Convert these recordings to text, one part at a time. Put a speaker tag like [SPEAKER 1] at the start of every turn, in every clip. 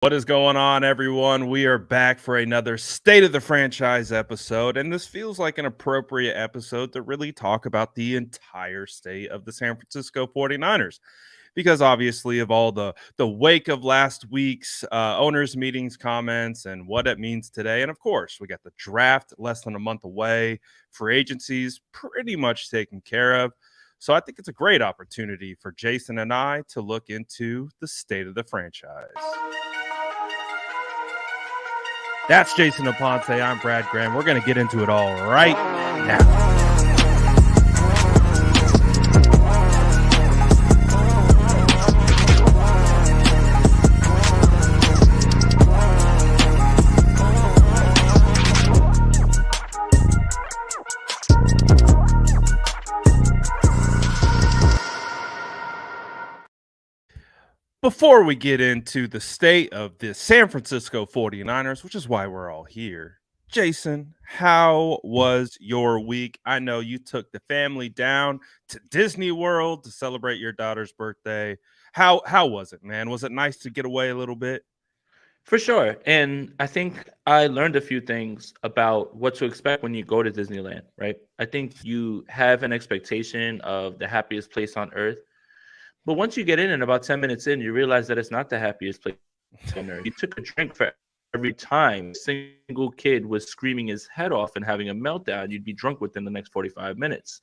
[SPEAKER 1] What is going on, everyone? We are back for another State of the Franchise episode, and this feels like an appropriate episode to really talk about the entire state of the San Francisco 49ers. Because obviously, of all the wake of last week's owners' meetings comments and what it means today. And of course, we got the draft less than a month away, free agencies pretty much taken care of. So I think it's a great opportunity for Jason and I to look into the state of the franchise. That's Jason Aponte. I'm Brad Graham. We're going to get into it all right now. Before we get into the state of the San Francisco 49ers, which is why we're all here, Jason, how was your week? I know you took the family down to Disney World to celebrate your daughter's birthday. How was it, man? Was it nice to get away a little bit?
[SPEAKER 2] For sure. And I think I learned a few things about what to expect when you go to Disneyland, right? I think you have an expectation of the happiest place on earth. But once you get in and about 10 minutes in, you realize that it's not the happiest place on earth. You took a drink for every time a single kid was screaming his head off and having a meltdown. You'd be drunk within the next 45 minutes.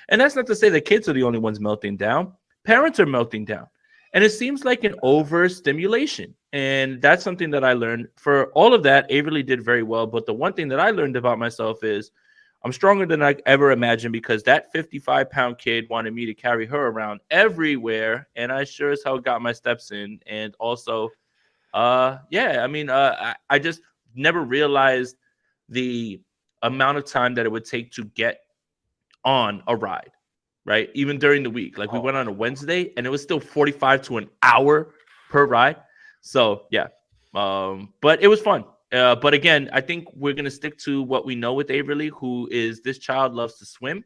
[SPEAKER 2] And that's not to say the kids are the only ones melting down. Parents are melting down. And it seems like an overstimulation. And that's something that I learned. For all of that, Averly did very well. But the one thing that I learned about myself is I'm stronger than I ever imagined because that 55-pound kid wanted me to carry her around everywhere. And I sure as hell got my steps in. And also, I just never realized the amount of time that it would take to get on a ride, right? Even during the week. Like we went on a Wednesday and it was still 45 to an hour per ride. So yeah. But it was fun. But again, I think we're gonna stick to what we know with Averly, who is this child loves to swim,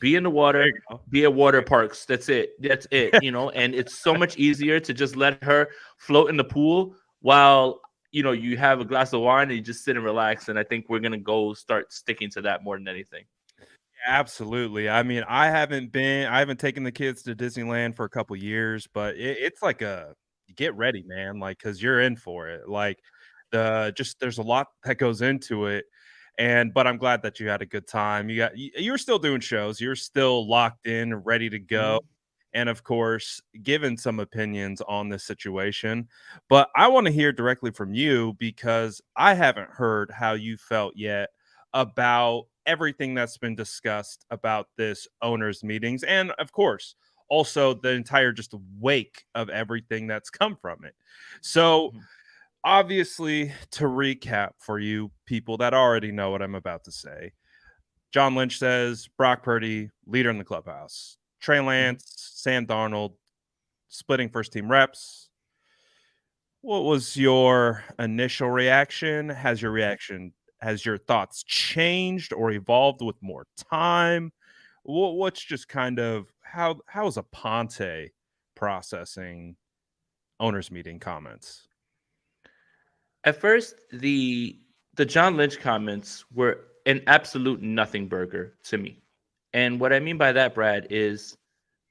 [SPEAKER 2] be in the water, be at water parks. That's it. And it's so much easier to just let her float in the pool while you have a glass of wine and you just sit and relax. And I think we're gonna go start sticking to that more than anything.
[SPEAKER 1] Absolutely. I mean, I haven't taken the kids to Disneyland for a couple years, but it's like a get ready, man. Like, cause you're in for it. Like there's a lot that goes into it. But I'm glad that you had a good time. You're still doing shows, you're still locked in, ready to go.
[SPEAKER 2] Mhm.
[SPEAKER 1] And of course, given some opinions on this situation. But I want to hear directly from you because I haven't heard how you felt yet about everything that's been discussed about this owners meetings and of course also the entire just wake of everything that's come from it. So
[SPEAKER 2] Mhm.
[SPEAKER 1] obviously, to recap for you people that already know what I'm about to say, John Lynch says Brock Purdy, leader in the clubhouse. Trey
[SPEAKER 2] Mhm.
[SPEAKER 1] Lance, Sam Darnold, splitting first team reps. What was your initial reaction? Has your thoughts changed or evolved with more time? What's just kind of how's a Ponte processing owners meeting comments?
[SPEAKER 2] At first, the John Lynch comments were an absolute nothing burger to me. And what I mean by that, Brad, is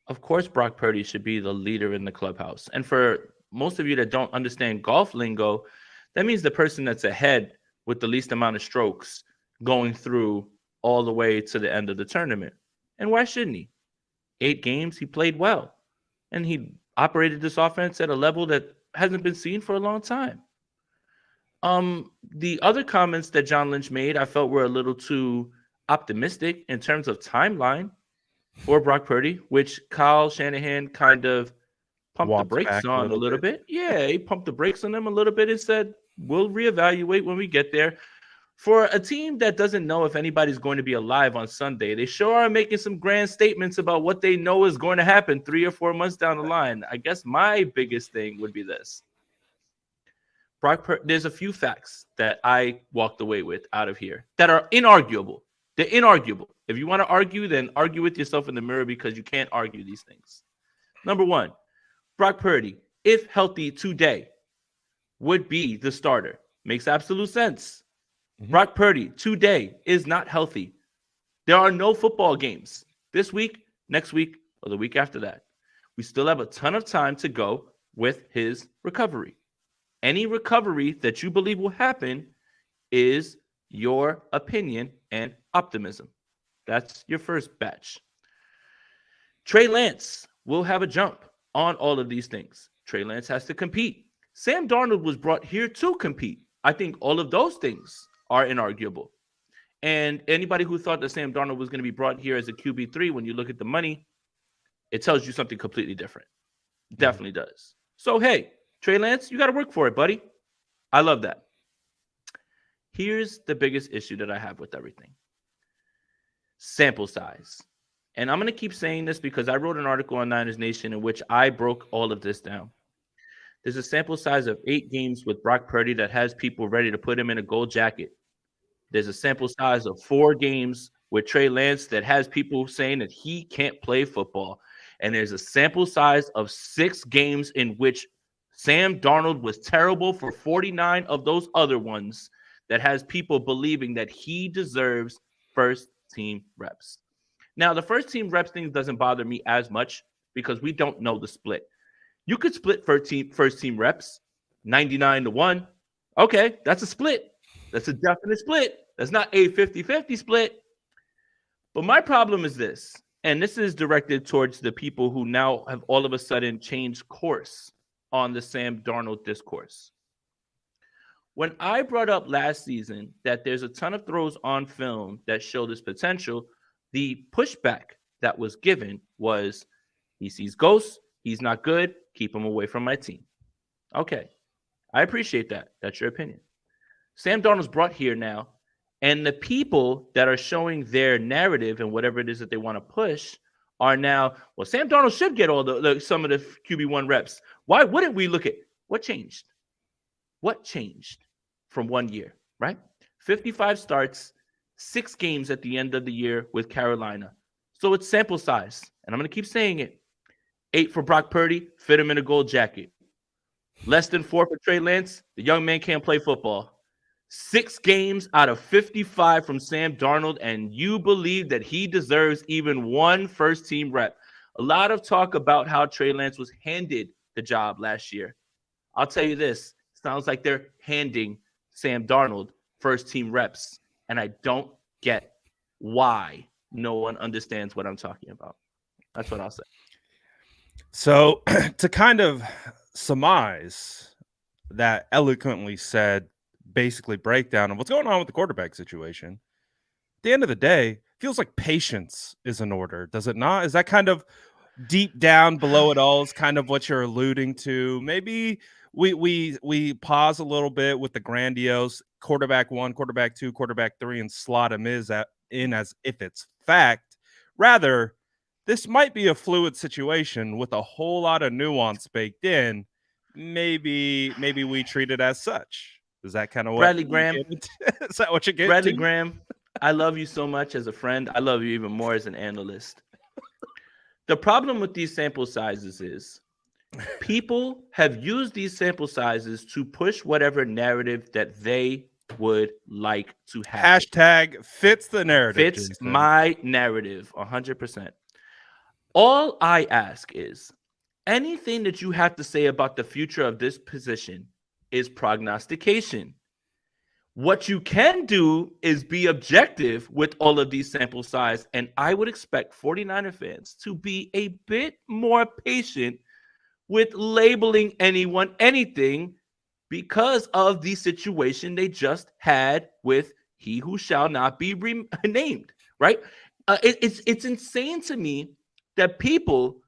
[SPEAKER 2] of course Brock Purdy should be the leader in the clubhouse. And for most of you that don't understand golf lingo, that means the person that's ahead with the least amount of strokes going through all the way to the end of the tournament. And why shouldn't he? 8 games, he played well. And he operated this offense at a level that hasn't been seen for a long time. The other comments that John Lynch made, I felt were a little too optimistic in terms of timeline for Brock Purdy, which Kyle Shanahan kind of pumped the
[SPEAKER 1] Walked
[SPEAKER 2] brakes
[SPEAKER 1] back a
[SPEAKER 2] on a
[SPEAKER 1] little
[SPEAKER 2] little
[SPEAKER 1] bit.
[SPEAKER 2] bit. Yeah, he pumped the brakes on them a little bit and said, we'll reevaluate when we get there. For a team that doesn't know if anybody's going to be alive on Sunday, they sure are making some grand statements about what they know is going to happen 3 or 4 months down the line. I guess my biggest thing would be this. There's a few facts that I walked away with out of here that are inarguable. They're inarguable. If you want to argue, then argue with yourself in the mirror because you can't argue these things. Number one, Brock Purdy, if healthy today, would be the starter. Makes absolute sense.
[SPEAKER 1] Mhm.
[SPEAKER 2] Brock Purdy today is not healthy. There are no football games this week, next week, or the week after that. We still have a ton of time to go with his recovery. Any recovery that you believe will happen is your opinion and optimism. That's your first batch. Trey Lance will have a jump on all of these things. Trey Lance has to compete. Sam Darnold was brought here to compete. I think all of those things are inarguable. And anybody who thought that Sam Darnold was going to be brought here as a QB3, when you look at the money, it tells you something completely different. Definitely does. So, hey, Trey Lance, you got to work for it, buddy. I love that. Here's the biggest issue that I have with everything: sample size. And I'm going to keep saying this because I wrote an article on Niners Nation in which I broke all of this down. There's a sample size of 8 games with Brock Purdy that has people ready to put him in a gold jacket. There's a sample size of 4 games with Trey Lance that has people saying that he can't play football. And there's a sample size of 6 games in which Sam Darnold was terrible for 49 of those other ones that has people believing that he deserves first team reps. Now, the first team reps thing doesn't bother me as much because we don't know the split. You could split first team reps 99-1. Okay, that's a split. That's a definite split. That's not a 50-50 split. But my problem is this, and this is directed towards the people who now have all of a sudden changed course on the Sam Darnold discourse. When I brought up last season that there's a ton of throws on film that show this potential, the pushback that was given was, he sees ghosts, he's not good, keep him away from my team. Okay, I appreciate that. That's your opinion. Sam Darnold's brought here now, and the people that are showing their narrative and whatever it is that they want to push are now, well, Sam Darnold should get all some of the QB1 reps. Why wouldn't we look at what changed? What changed from 1 year, right? 55 starts, 6 games at the end of the year with Carolina. So it's sample size, and I'm going to keep saying it. 8 for Brock Purdy, fit him in a gold jacket. Less than 4 for Trey Lance, the young man can't play football. 6 games out of 55 from Sam Darnold, and you believe that he deserves even 1 first-team rep. A lot of talk about how Trey Lance was handed the job last year. I'll tell you this, sounds like they're handing Sam Darnold first-team reps, and I don't get why no one understands what I'm talking about. That's what I'll say.
[SPEAKER 1] So to kind of surmise that eloquently said, basically breakdown of what's going on with the quarterback situation, at the end of the day, feels like patience is in order, does it not? Is that kind of deep down below it all is kind of what you're alluding to? Maybe we pause a little bit with the grandiose quarterback 1, quarterback 2, quarterback 3, and slot him in as if it's fact. Rather, this might be a fluid situation with a whole lot of nuance baked in. Maybe we treat it as such. Is that kind of what
[SPEAKER 2] Bradley Graham?
[SPEAKER 1] Is that what you get?
[SPEAKER 2] Bradley Graham, I love you so much as a friend. I love you even more as an analyst. The problem with these sample sizes is people have used these sample sizes to push whatever narrative that they would like to have.
[SPEAKER 1] Hashtag fits the narrative.
[SPEAKER 2] Fits
[SPEAKER 1] Jason.
[SPEAKER 2] my narrative 100%. All I ask is anything that you have to say about the future of this position is prognostication. What you can do is be objective with all of these sample size, and I would expect 49er fans to be a bit more patient with labeling anyone anything because of the situation they just had with he who shall not be named, right? It's insane to me that people,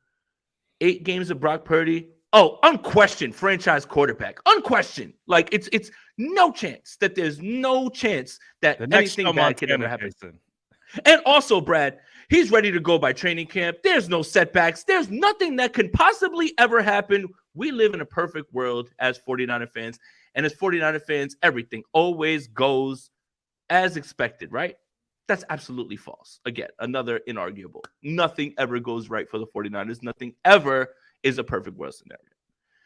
[SPEAKER 2] 8 games of Brock Purdy, unquestioned franchise quarterback, unquestioned. Like it's no chance that there's no chance that anything bad could ever happen. Jason. And also, Brad, he's ready to go by training camp. There's no setbacks. There's nothing that can possibly ever happen. We live in a perfect world as 49er fans. And as 49er fans, everything always goes as expected, right? That's absolutely false. Again, another inarguable. Nothing ever goes right for the 49ers. Nothing ever is a perfect world scenario.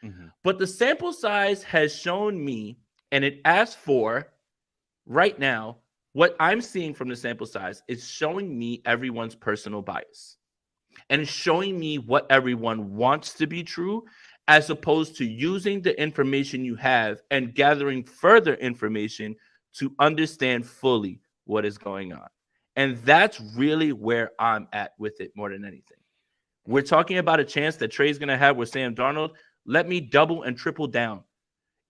[SPEAKER 1] Mhm.
[SPEAKER 2] But the sample size has shown me, and it asks for right now, what I'm seeing from the sample size is showing me everyone's personal bias and showing me what everyone wants to be true, as opposed to using the information you have and gathering further information to understand fully what is going on. And that's really where I'm at with it more than anything. We're talking about a chance that Trey's going to have with Sam Darnold. Let me double and triple down.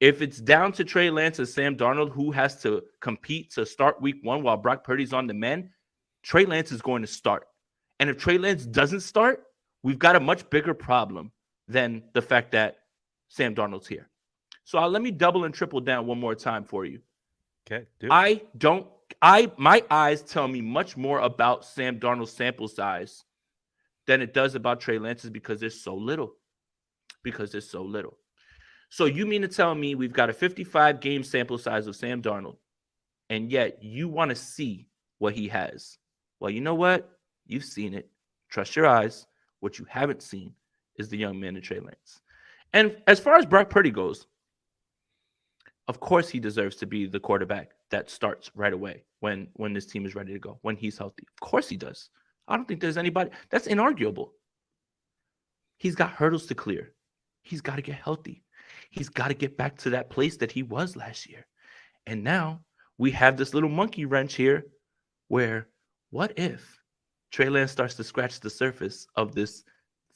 [SPEAKER 2] If it's down to Trey Lance and Sam Darnold, who has to compete to start week one while Brock Purdy's on the mend, Trey Lance is going to start. And if Trey Lance doesn't start, we've got a much bigger problem than the fact that Sam Darnold's here. So let me double and triple down one more time for you.
[SPEAKER 1] Okay, do it.
[SPEAKER 2] My eyes tell me much more about Sam Darnold's sample size than it does about Trey Lance's because there's so little. So you mean to tell me we've got a 55 game sample size of Sam Darnold, and yet you want to see what he has? Well, you know what? You've seen it. Trust your eyes. What you haven't seen is the young man in Trey Lance. And as far as Brock Purdy goes, of course he deserves to be the quarterback that starts right away when this team is ready to go, when he's healthy. Of course he does. I don't think there's anybody. That's inarguable. He's got hurdles to clear. He's got to get healthy. He's got to get back to that place that he was last year. And now we have this little monkey wrench here where what if Trey Lance starts to scratch the surface of this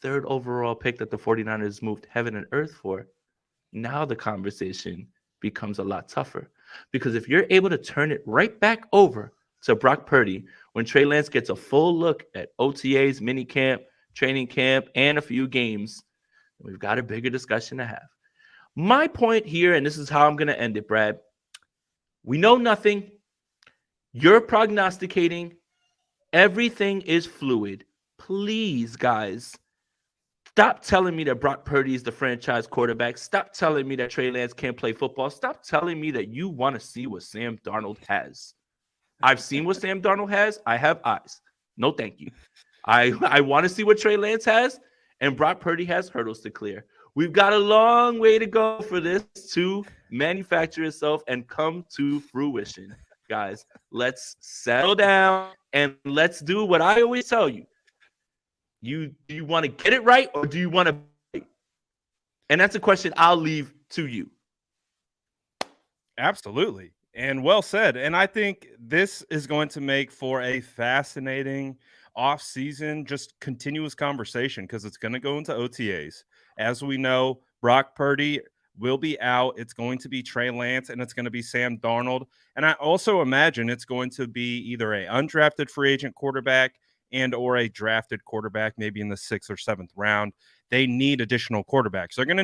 [SPEAKER 2] third overall pick that the 49ers moved heaven and earth for? Now the conversation becomes a lot tougher. Because if you're able to turn it right back over to Brock Purdy when Trey Lance gets a full look at OTAs, minicamp, training camp, and a few games, we've got a bigger discussion to have. My point here, and this is how I'm going to end it, Brad. We know nothing. You're prognosticating. Everything is fluid. Please, guys, stop telling me that Brock Purdy is the franchise quarterback. Stop telling me that Trey Lance can't play football. Stop telling me that you want to see what Sam Darnold has. I've seen what Sam Darnold has. I have eyes. No, thank you. I want to see what Trey Lance has, and Brock Purdy has hurdles to clear. We've got a long way to go for this to manufacture itself and come to fruition. Guys, let's settle down and let's do what I always tell you. Do you want to get it right or do you want to be right? And that's a question I'll leave to you.
[SPEAKER 1] Absolutely. And well said. And I think this is going to make for a fascinating off-season, just continuous conversation because it's going to go into OTAs. As we know, Brock Purdy will be out. It's going to be Trey Lance and it's going to be Sam Darnold. And I also imagine it's going to be either a undrafted free agent quarterback and or a drafted quarterback, maybe in the 6th or 7th round. They need additional quarterbacks. They're going to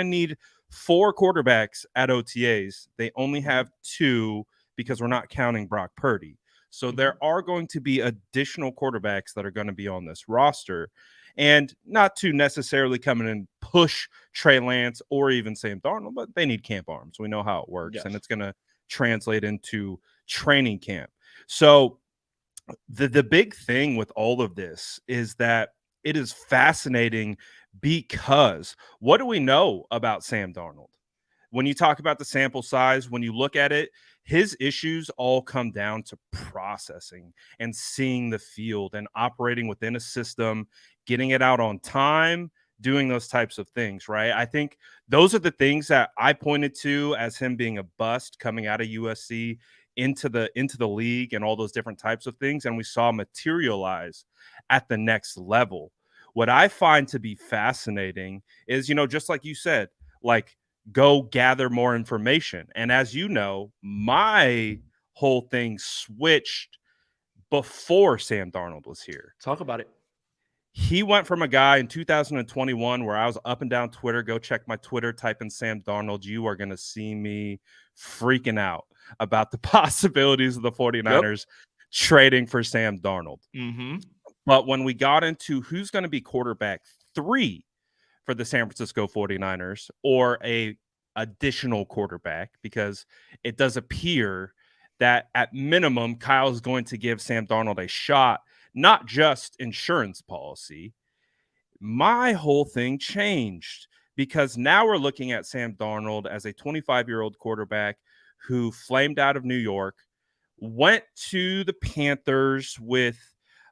[SPEAKER 1] need four quarterbacks at OTAs. They only have 2 because we're not counting Brock Purdy. So there are going to be additional quarterbacks that are going to be on this roster. And not to necessarily come in and push Trey Lance or even Sam Darnold, but they need camp arms. We know how it works,
[SPEAKER 2] Yes.
[SPEAKER 1] and it's going to translate into training camp. So the big thing with all of this is that it is fascinating because what do we know about Sam Darnold? When you talk about the sample size, when you look at it, his issues all come down to processing and seeing the field and operating within a system, getting it out on time, doing those types of things, right? I think those are the things that I pointed to as him being a bust coming out of USC into the league and all those different types of things, and we saw materialize at the next level. What I find to be fascinating is, just like you said, like go gather more information. And as you know, my whole thing switched before Sam Darnold was here.
[SPEAKER 2] Talk about it.
[SPEAKER 1] He went from a guy in 2021 where I was up and down Twitter. Go check my Twitter, type in Sam Darnold. You are going to see me freaking out about the possibilities of the 49ers trading for Sam Darnold.
[SPEAKER 2] Mm-hmm.
[SPEAKER 1] But when we got into who's going to be quarterback 3 for the San Francisco 49ers or a additional quarterback, because it does appear that at minimum, Kyle is going to give Sam Darnold a shot, not just insurance policy. My whole thing changed because now we're looking at Sam Darnold as a 25-year-old quarterback who flamed out of New York, went to the Panthers with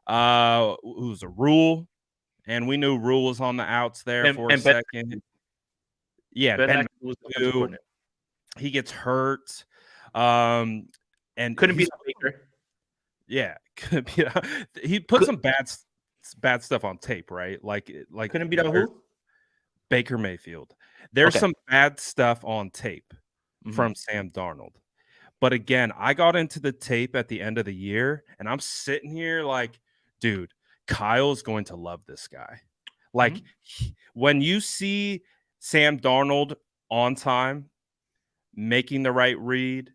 [SPEAKER 1] who's a Rule, and we knew Rule was on the outs there for a second. Yeah, Ben
[SPEAKER 2] was
[SPEAKER 1] McAdoo, he gets hurt. And
[SPEAKER 2] couldn't be Baker.
[SPEAKER 1] Yeah, he put some bad stuff on tape, right? Like
[SPEAKER 2] couldn't beat out who?
[SPEAKER 1] Baker Mayfield. There's some bad stuff on tape from Sam Darnold. But again, I got into the tape at the end of the year, and I'm sitting here like, dude, Kyle's going to love this guy. Like, when you see Sam Darnold on time, making the right read,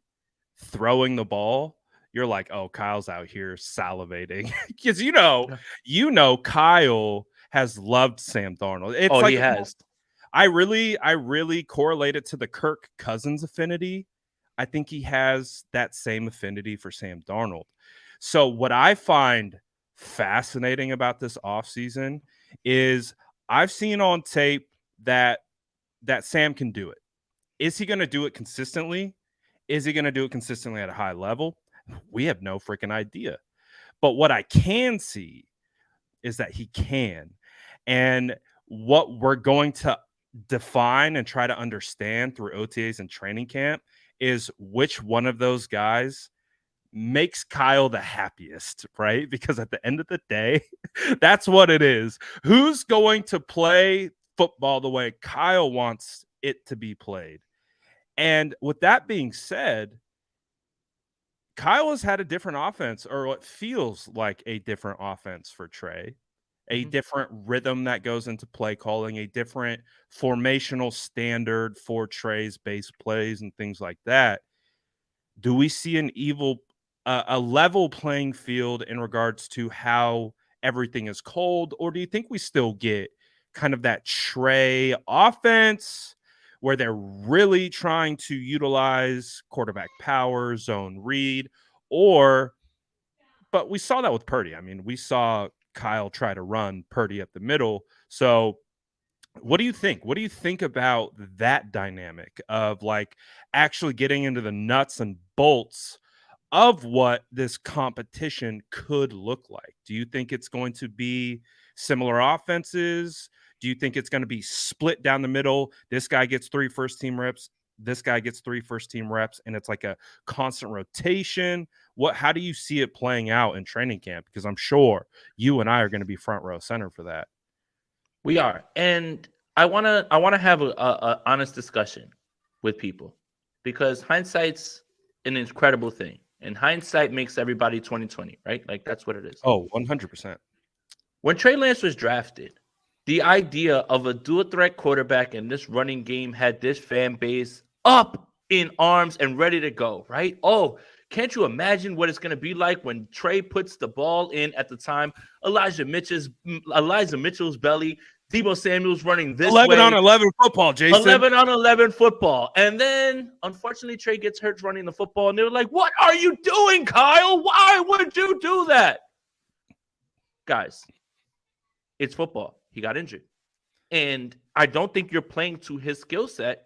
[SPEAKER 1] throwing the ball, you're like, oh, Kyle's out here salivating. Because you know Kyle has loved Sam Darnold. It's
[SPEAKER 2] he has.
[SPEAKER 1] I really correlate it to the Kirk Cousins affinity. I think he has that same affinity for Sam Darnold. So what I find fascinating about this offseason is I've seen on tape that Sam can do it. Is he going to do it consistently? Is he going to do it consistently at a high level? We have no freaking idea. But what I can see is that he can. And what we're going to define and try to understand through OTAs and training camp is which one of those guys makes Kyle the happiest, right? Because at the end of the day, that's what it is. Who's going to play football the way Kyle wants it to be played? And with that being said, Kyle has had a different offense, or what feels like a different offense for Trey, a different rhythm that goes into play calling, a different formational standard for Trey's base plays and things like that. Do we see a level playing field in regards to how everything is called, or do you think we still get kind of that Trey offense where they're really trying to utilize quarterback power, zone read, but we saw that with Purdy. I mean, we saw Kyle try to run Purdy up the middle. So what do you think? What do you think about that dynamic of like actually getting into the nuts and bolts of what this competition could look like? Do you think it's going to be similar offenses? Do you think it's going to be split down the middle? This guy gets 3 first-team reps. This guy gets 3 first-team reps, and it's like a constant rotation. How do you see it playing out in training camp? Because I'm sure you and I are going to be front row center for that.
[SPEAKER 2] We are, and I wanna have a honest discussion with people, because hindsight's an incredible thing, and hindsight makes everybody 2020, right? Like that's what it is.
[SPEAKER 1] Oh, 100%.
[SPEAKER 2] When Trey Lance was drafted, the idea of a dual threat quarterback in this running game had this fan base up in arms and ready to go, right? Oh, can't you imagine what it's going to be like when Trey puts the ball in at the time? Elijah Mitchell's belly. Debo Samuel's running this
[SPEAKER 1] 11
[SPEAKER 2] way.
[SPEAKER 1] on 11 football, Jason.
[SPEAKER 2] 11 on 11 football. And then, unfortunately, Trey gets hurt running the football. And they were like, what are you doing, Kyle? Why would you do that? Guys, it's football. He got injured. And I don't think you're playing to his skill set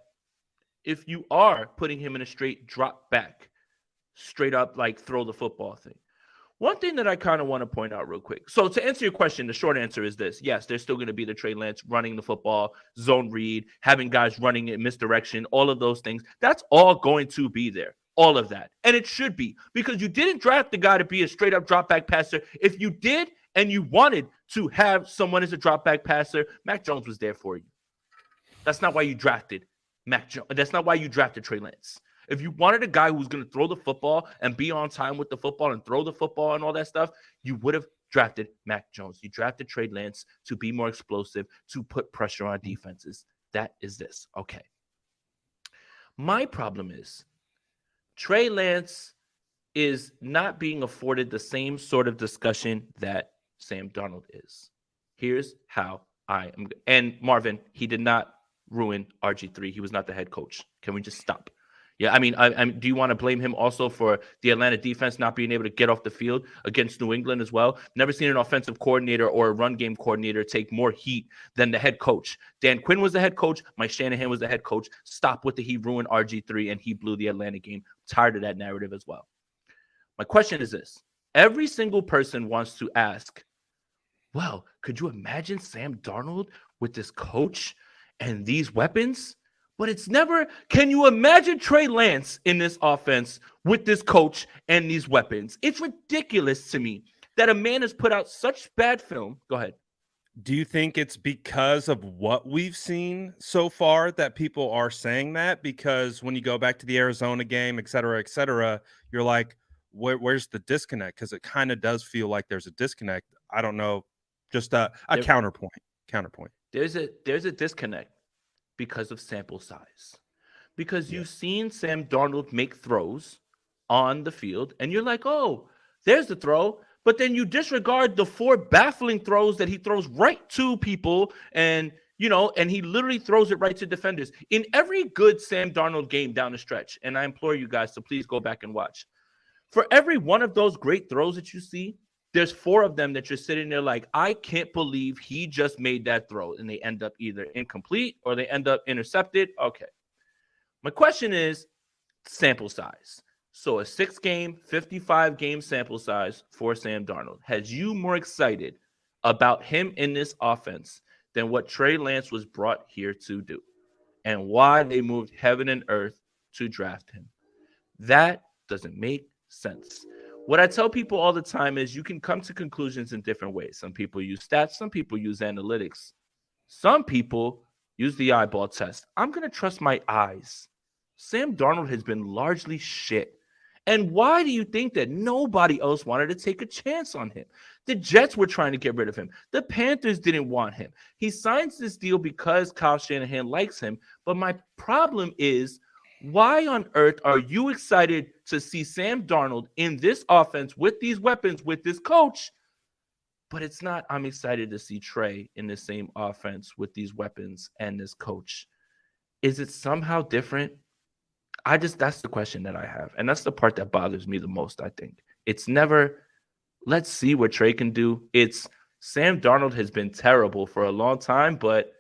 [SPEAKER 2] if you are putting him in a straight drop back, straight up like throw the football thing. One thing that I kind of want to point out real quick. So to answer your question, the short answer is this. Yes, there's still going to be the Trey Lance running the football, zone read, having guys running in misdirection, all of those things. That's all going to be there. All of that. And it should be, because you didn't draft the guy to be a straight up drop back passer. If you did and you wanted to have someone as a drop back passer, Mac Jones was there for you. That's not why you drafted Mac Jones. That's not why you drafted Trey Lance. If you wanted a guy who's going to throw the football and be on time with the football and throw the football and all that stuff, you would have drafted Mac Jones. You drafted Trey Lance to be more explosive, to put pressure on defenses. That is this. Okay. My problem is Trey Lance is not being afforded the same sort of discussion that Sam Darnold is. Here's how I am. And Marvin, he did not ruin RG3. He was not the head coach. Can we just stop? Yeah, I mean, do you want to blame him also for the Atlanta defense not being able to get off the field against New England as well? Never seen an offensive coordinator or a run game coordinator take more heat than the head coach. Dan Quinn was the head coach. Mike Shanahan was the head coach. Stop with the he ruined RG3 and he blew the Atlanta game. Tired of that narrative as well. My question is this. Every single person wants to ask, well, could you imagine Sam Darnold with this coach and these weapons? But it's never, can you imagine Trey Lance in this offense with this coach and these weapons? It's ridiculous to me that a man has put out such bad film. Go ahead.
[SPEAKER 1] Do you think it's because of what we've seen so far that people are saying that? Because when you go back to the Arizona game, et cetera, you're like, where's the disconnect? Because it kind of does feel like there's a disconnect. I don't know, just a
[SPEAKER 2] There,
[SPEAKER 1] counterpoint. Counterpoint.
[SPEAKER 2] there's a disconnect because of sample size. Because
[SPEAKER 1] Yeah.
[SPEAKER 2] you've seen Sam Darnold make throws on the field, and you're like, oh, there's the throw. But then you disregard the 4 baffling throws that he throws right to people, and and he literally throws it right to defenders in every good Sam Darnold game down the stretch. And I implore you guys to please go back and watch. For every one of those great throws that you see, there's 4 of them that you're sitting there like, I can't believe he just made that throw. And they end up either incomplete or they end up intercepted. Okay. My question is sample size. So a 6-game, 55-game sample size for Sam Darnold. Has you more excited about him in this offense than what Trey Lance was brought here to do and why they moved heaven and earth to draft him? That doesn't make sense. What I tell people all the time is you can come to conclusions in different ways. Some people use stats, some people use analytics, some people use the eyeball test. I'm going to trust my eyes. Sam Darnold has been largely shit. And why do you think that nobody else wanted to take a chance on him? The Jets were trying to get rid of him. The Panthers didn't want him. He signs this deal because Kyle Shanahan likes him. But my problem is, why on earth are you excited to see Sam Darnold in this offense with these weapons, with this coach? But it's not, I'm excited to see Trey in the same offense with these weapons and this coach. Is it somehow different? That's the question that I have. And that's the part that bothers me the most, I think. It's never, let's see what Trey can do. It's Sam Darnold has been terrible for a long time, but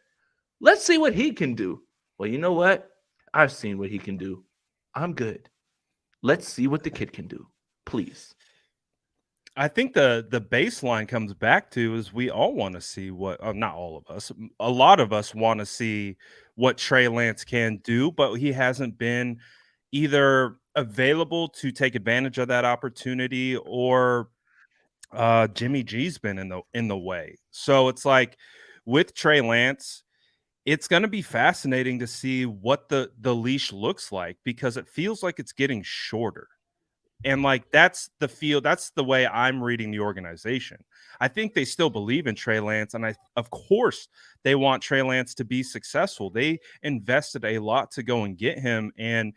[SPEAKER 2] let's see what he can do. Well, you know what? I've seen what he can do. I'm good. Let's see what the kid can do. Please.
[SPEAKER 1] I think the baseline comes back to is we all want to see what not all of us, a lot of us want to see what Trey Lance can do, but he hasn't been either available to take advantage of that opportunity or Jimmy G's been in the way. So it's like with Trey Lance, it's going to be fascinating to see what the leash looks like because it feels like it's getting shorter. And like that's the way I'm reading the organization. I think they still believe in Trey Lance, and of course they want Trey Lance to be successful. They invested a lot to go and get him, and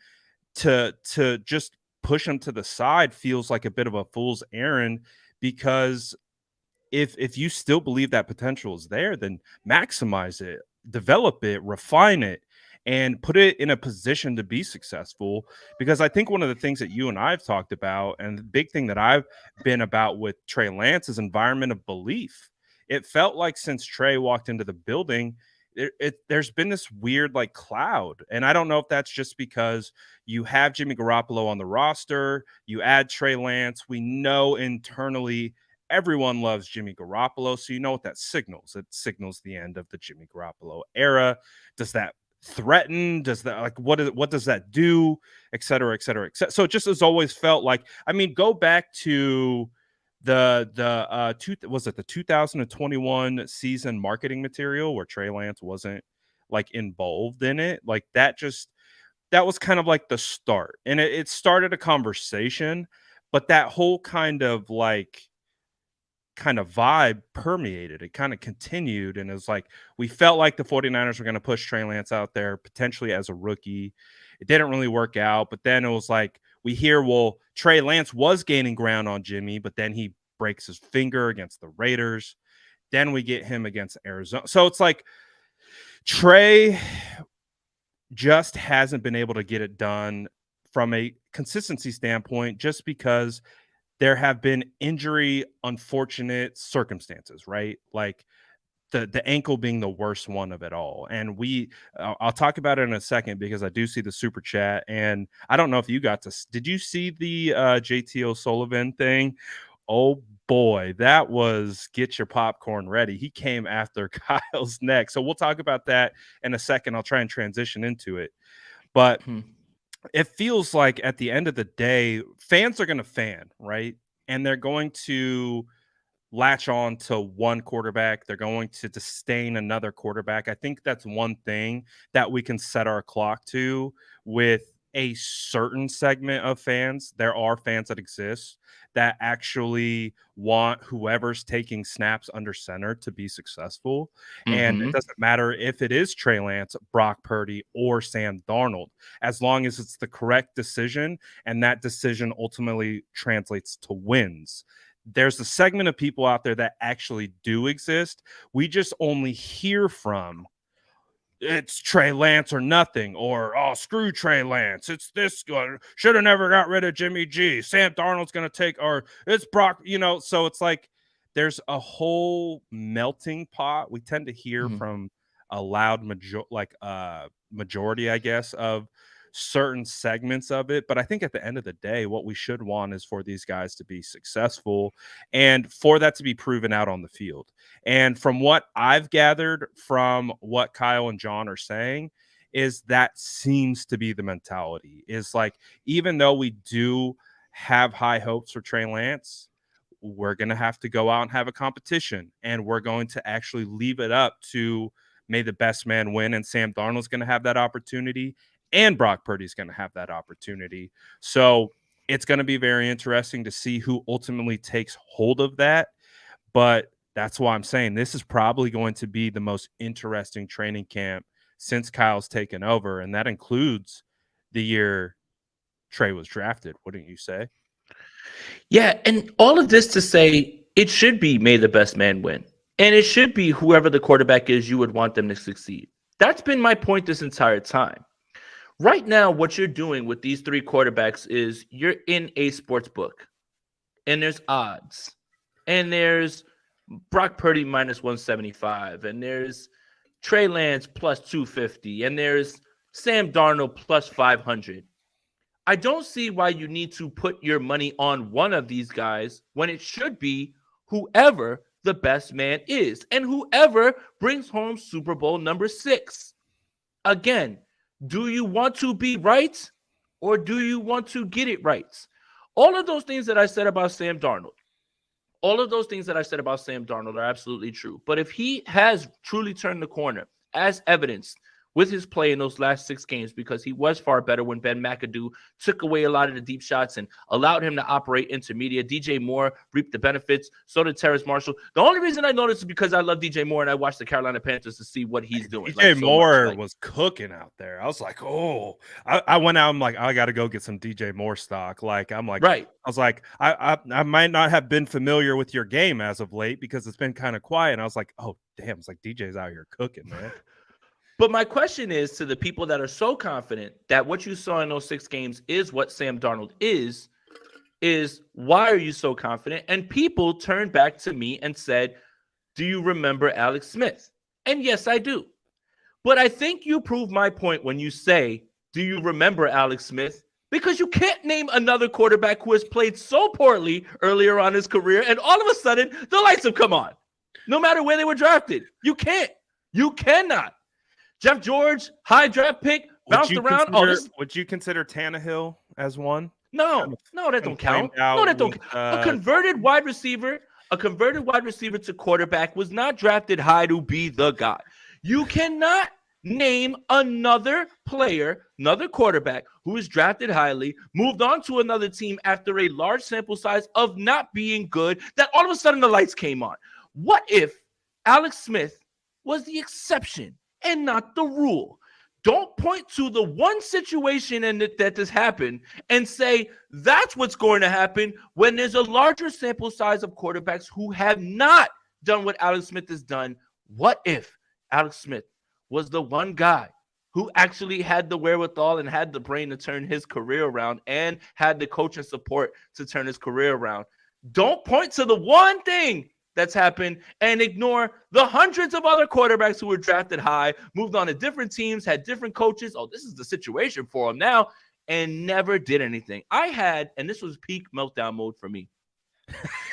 [SPEAKER 1] to just push him to the side feels like a bit of a fool's errand because if you still believe that potential is there, then maximize it, develop it, refine it, and put it in a position to be successful. Because I think one of the things that you and I have talked about, and the big thing that I've been about with Trey Lance is environment of belief. It felt like since Trey walked into the building, there's been this weird like cloud. And I don't know if that's just because you have Jimmy Garoppolo on the roster, you add Trey Lance. We know internally everyone loves Jimmy Garoppolo. So you know what that signals. It signals the end of the Jimmy Garoppolo era. Does that threaten? Does that like what does that do? Et cetera, et cetera, et cetera. So it just has always felt like, I mean, go back to the 2021 season marketing material where Trey Lance wasn't like involved in it. Like that was kind of like the start. And it started a conversation, but that whole kind of vibe permeated. It kind of continued. And it was like, we felt like the 49ers were going to push Trey Lance out there potentially as a rookie. It didn't really work out. But then it was like, we hear, well, Trey Lance was gaining ground on Jimmy, but then he breaks his finger against the Raiders. Then we get him against Arizona. So it's like Trey just hasn't been able to get it done from a consistency standpoint, just because there have been injury unfortunate circumstances, right? Like the ankle being the worst one of it all. And I'll talk about it in a second because I do see the super chat, and I don't know if you did you see the JT O'Sullivan thing? Oh boy, that was get your popcorn ready. He came after Kyle's neck. So we'll talk about that in a second. I'll try and transition into it. But it feels like at the end of the day, fans are going to fan, right? And they're going to latch on to one quarterback. They're going to disdain another quarterback. I think that's one thing that we can set our clock to with a certain segment of fans. There are fans that exist that actually want whoever's taking snaps under center to be successful. And it doesn't matter if it is Trey Lance, Brock Purdy, or Sam Darnold, as long as it's the correct decision and that decision ultimately translates to wins. There's a segment of people out there that actually do exist. We just only hear from it's Trey Lance or nothing, or oh, screw Trey Lance. It's this guy. Should have never got rid of Jimmy G. Sam Darnold's going to take, or it's Brock, so it's like there's a whole melting pot. We tend to hear from a loud majority, I guess, of certain segments of it. But I think at the end of the day, what we should want is for these guys to be successful and for that to be proven out on the field. And from what I've gathered from what Kyle and John are saying is that seems to be the mentality, is like, even though we do have high hopes for Trey Lance, we're going to have to go out and have a competition, and we're going to actually leave it up to may the best man win. And Sam Darnold's going to have that opportunity, and Brock Purdy's going to have that opportunity. So it's going to be very interesting to see who ultimately takes hold of that. But that's why I'm saying this is probably going to be the most interesting training camp since Kyle's taken over. And that includes the year Trey was drafted, wouldn't you say?
[SPEAKER 2] Yeah. And all of this to say it should be may the best man win. And it should be whoever the quarterback is, you would want them to succeed. That's been my point this entire time. Right now, what you're doing with these three quarterbacks is you're in a sports book, and there's odds, and there's Brock Purdy minus 175, and there's Trey Lance plus 250, and there's Sam Darnold plus 500. I don't see why you need to put your money on one of these guys when it should be whoever the best man is and whoever brings home Super Bowl number 6. Again, do you want to be right or do you want to get it right? All of those things that I said about Sam Darnold, are absolutely true. But if he has truly turned the corner, as evidenced with his play in those last 6 games, because he was far better when Ben McAdoo took away a lot of the deep shots and allowed him to operate intermediate. DJ Moore reaped the benefits. So did Terrace Marshall. The only reason I noticed is because I love DJ Moore and I watched the Carolina Panthers to see what he's doing.
[SPEAKER 1] DJ Moore was cooking out there. I was like, oh, I went out. I'm like, I got to go get some DJ Moore stock. Right. I was like, I might not have been familiar with your game as of late because it's been kind of quiet. And I was like, oh, damn. It's like DJ's out here cooking, man.
[SPEAKER 2] But my question is to the people that are so confident that what you saw in those 6 games is what Sam Darnold is why are you so confident? And people turned back to me and said, do you remember Alex Smith? And yes, I do. But I think you prove my point when you say, do you remember Alex Smith? Because you can't name another quarterback who has played so poorly earlier on in his career, and all of a sudden, the lights have come on. No matter where they were drafted. You can't. You cannot. Jeff George, high draft pick, bounced around.
[SPEAKER 1] Would you consider Tannehill as one?
[SPEAKER 2] No, that don't count. No, that don't count. A converted wide receiver to quarterback was not drafted high to be the guy. You cannot name another player, another quarterback who is drafted highly, moved on to another team after a large sample size of not being good, that all of a sudden the lights came on. What if Alex Smith was the exception and not the rule? Don't point to the one situation that this happened and say that's what's going to happen when there's a larger sample size of quarterbacks who have not done what Alex Smith has done. What if Alex Smith was the one guy who actually had the wherewithal and had the brain to turn his career around and had the coaching support to turn his career around. Don't point to the one thing that's happened and ignore the hundreds of other quarterbacks who were drafted high, moved on to different teams, had different coaches. Oh, this is the situation for them now, and never did anything. I had, and this was peak meltdown mode for me.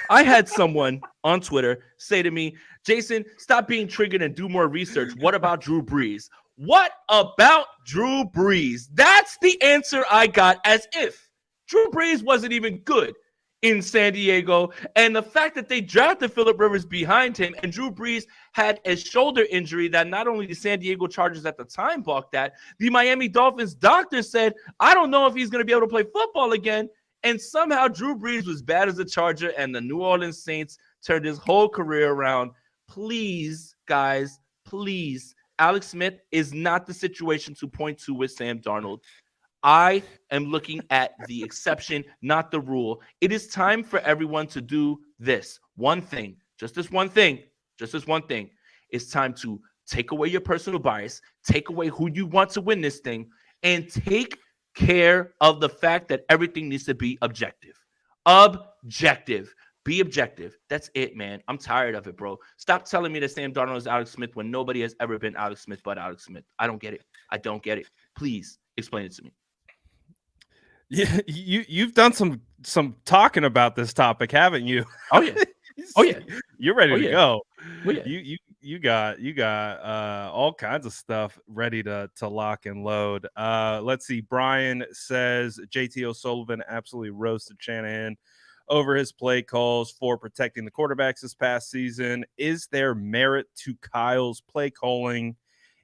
[SPEAKER 2] I had someone on Twitter say to me, Jason, stop being triggered and do more research. What about Drew Brees? What about Drew Brees? That's the answer I got, as if Drew Brees wasn't even good in San Diego. And the fact that they drafted Phillip Rivers behind him and Drew Brees had a shoulder injury that not only the San Diego Chargers at the time balked at, the Miami Dolphins doctor said, I don't know if he's going to be able to play football again. And somehow Drew Brees was bad as a Charger and the New Orleans Saints turned his whole career around. Please, guys, please. Alex Smith is not the situation to point to with Sam Darnold. I am looking at the exception, not the rule. It is time for everyone to do this one thing, just this one thing, just this one thing. It's time to take away your personal bias, take away who you want to win this thing, and take care of the fact that everything needs to be objective. Objective. Be objective. That's it, man. I'm tired of it, bro. Stop telling me that Sam Darnold is Alex Smith when nobody has ever been Alex Smith but Alex Smith. I don't get it. I don't get it. Please explain it to me.
[SPEAKER 1] Yeah, you've done some talking about this topic, haven't you?
[SPEAKER 2] Oh yeah. Oh yeah.
[SPEAKER 1] You're ready to go.
[SPEAKER 2] Oh, yeah.
[SPEAKER 1] You got all kinds of stuff ready to lock and load. Let's see. Brian says JT O'Sullivan absolutely roasted Shanahan over his play calls for protecting the quarterbacks this past season. Is there merit to Kyle's play calling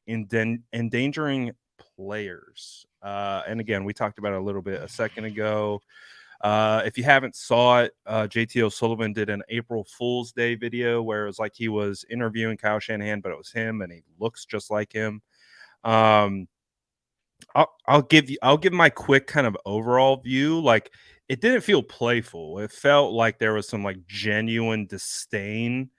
[SPEAKER 1] in endangering players? And again, we talked about it a little bit a second ago. If you haven't saw it, JT O'Sullivan did an April Fool's Day video where it was like he was interviewing Kyle Shanahan, but it was him and he looks just like him. I'll give my quick kind of overall view. Like, it didn't feel playful. It felt like there was some like genuine disdain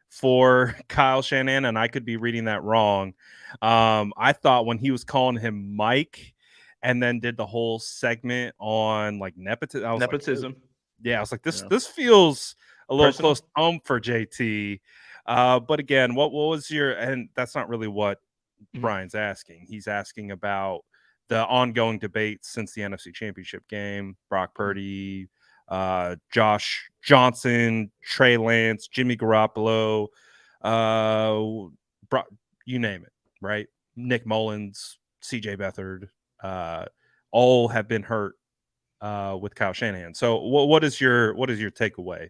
[SPEAKER 1] for Kyle Shanahan, and I could be reading that wrong. I thought when he was calling him Mike and then did the whole segment on like nepotism. I was like, this feels a little close to home for JT. But again, what was your, and that's not really what Brian's asking. He's asking about the ongoing debates since the NFC Championship game. Brock Purdy, Josh Johnson, Trey Lance, Jimmy Garoppolo, you name it, right? Nick Mullins, CJ Beathard, all have been hurt with Kyle Shanahan. So what is your takeaway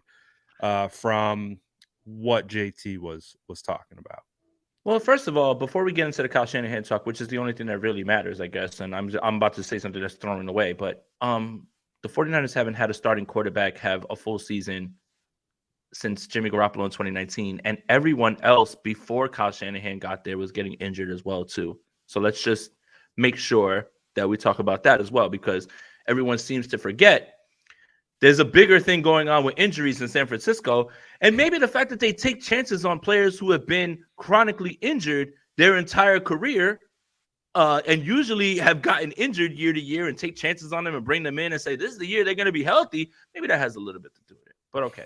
[SPEAKER 1] from what JT was talking about?
[SPEAKER 2] Well, first of all, before we get into the Kyle Shanahan talk, which is the only thing that really matters, I guess, and I'm about to say something that's thrown away, but the 49ers haven't had a starting quarterback have a full season since Jimmy Garoppolo in 2019, and everyone else before Kyle Shanahan got there was getting injured as well, too. So let's just make sure that we talk about that as well, because everyone seems to forget there's a bigger thing going on with injuries in San Francisco, and maybe the fact that they take chances on players who have been chronically injured their entire career and usually have gotten injured year to year and take chances on them and bring them in and say, this is the year they're going to be healthy. Maybe that has a little bit to do with it. But okay.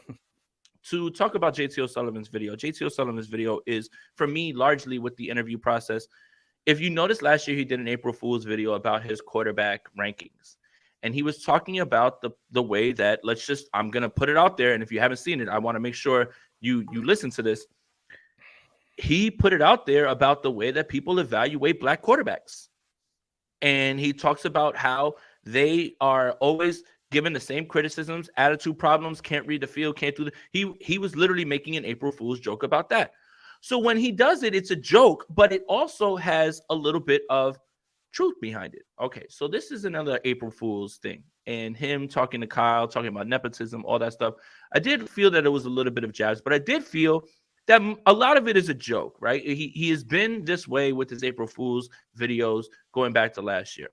[SPEAKER 2] To talk about JT O'Sullivan's video, JT O'Sullivan's video is, for me, largely with the interview process. If you noticed last year, he did an April Fool's video about his quarterback rankings. And he was talking about the way that, I'm going to put it out there. And if you haven't seen it, I want to make sure you listen to this. He put it out there about the way that people evaluate black quarterbacks. And he talks about how they are always given the same criticisms, attitude problems, can't read the field, can't do he was literally making an April Fool's joke about that. So when he does it, it's a joke, but it also has a little bit of truth behind it. Okay, so this is another April Fool's thing. And him talking to Kyle, talking about nepotism, all that stuff. I did feel that it was a little bit of jabs, but I did feel that a lot of it is a joke, right? He has been this way with his April Fool's videos going back to last year.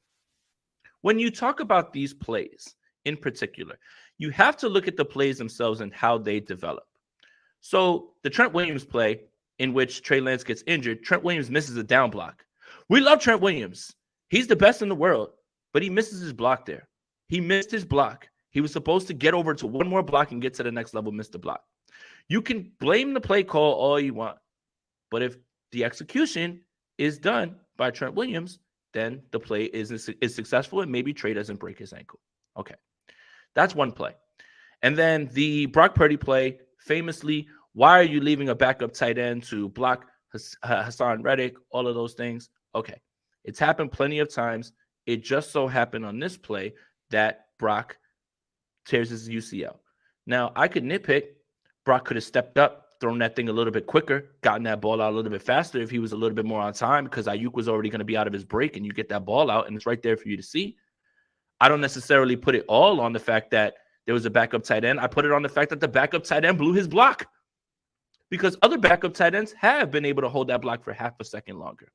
[SPEAKER 2] When you talk about these plays in particular, you have to look at the plays themselves and how they develop. So the Trent Williams play in which Trey Lance gets injured, Trent Williams misses a down block. We love Trent Williams. He's the best in the world, but he misses his block there. He missed his block. He was supposed to get over to one more block and get to the next level, missed the block. You can blame the play call all you want, but if the execution is done by Trent Williams, then the play is successful and maybe Trey doesn't break his ankle. Okay, that's one play. And then the Brock Purdy play, famously, why are you leaving a backup tight end to block Hassan Reddick, all of those things? Okay, it's happened plenty of times. It just so happened on this play that Brock tears his UCL. Now, I could nitpick. Brock could have stepped up, thrown that thing a little bit quicker, gotten that ball out a little bit faster if he was a little bit more on time, because Ayuk was already going to be out of his break and you get that ball out and it's right there for you to see. I don't necessarily put it all on the fact that there was a backup tight end. I put it on the fact that the backup tight end blew his block, because other backup tight ends have been able to hold that block for half a second longer.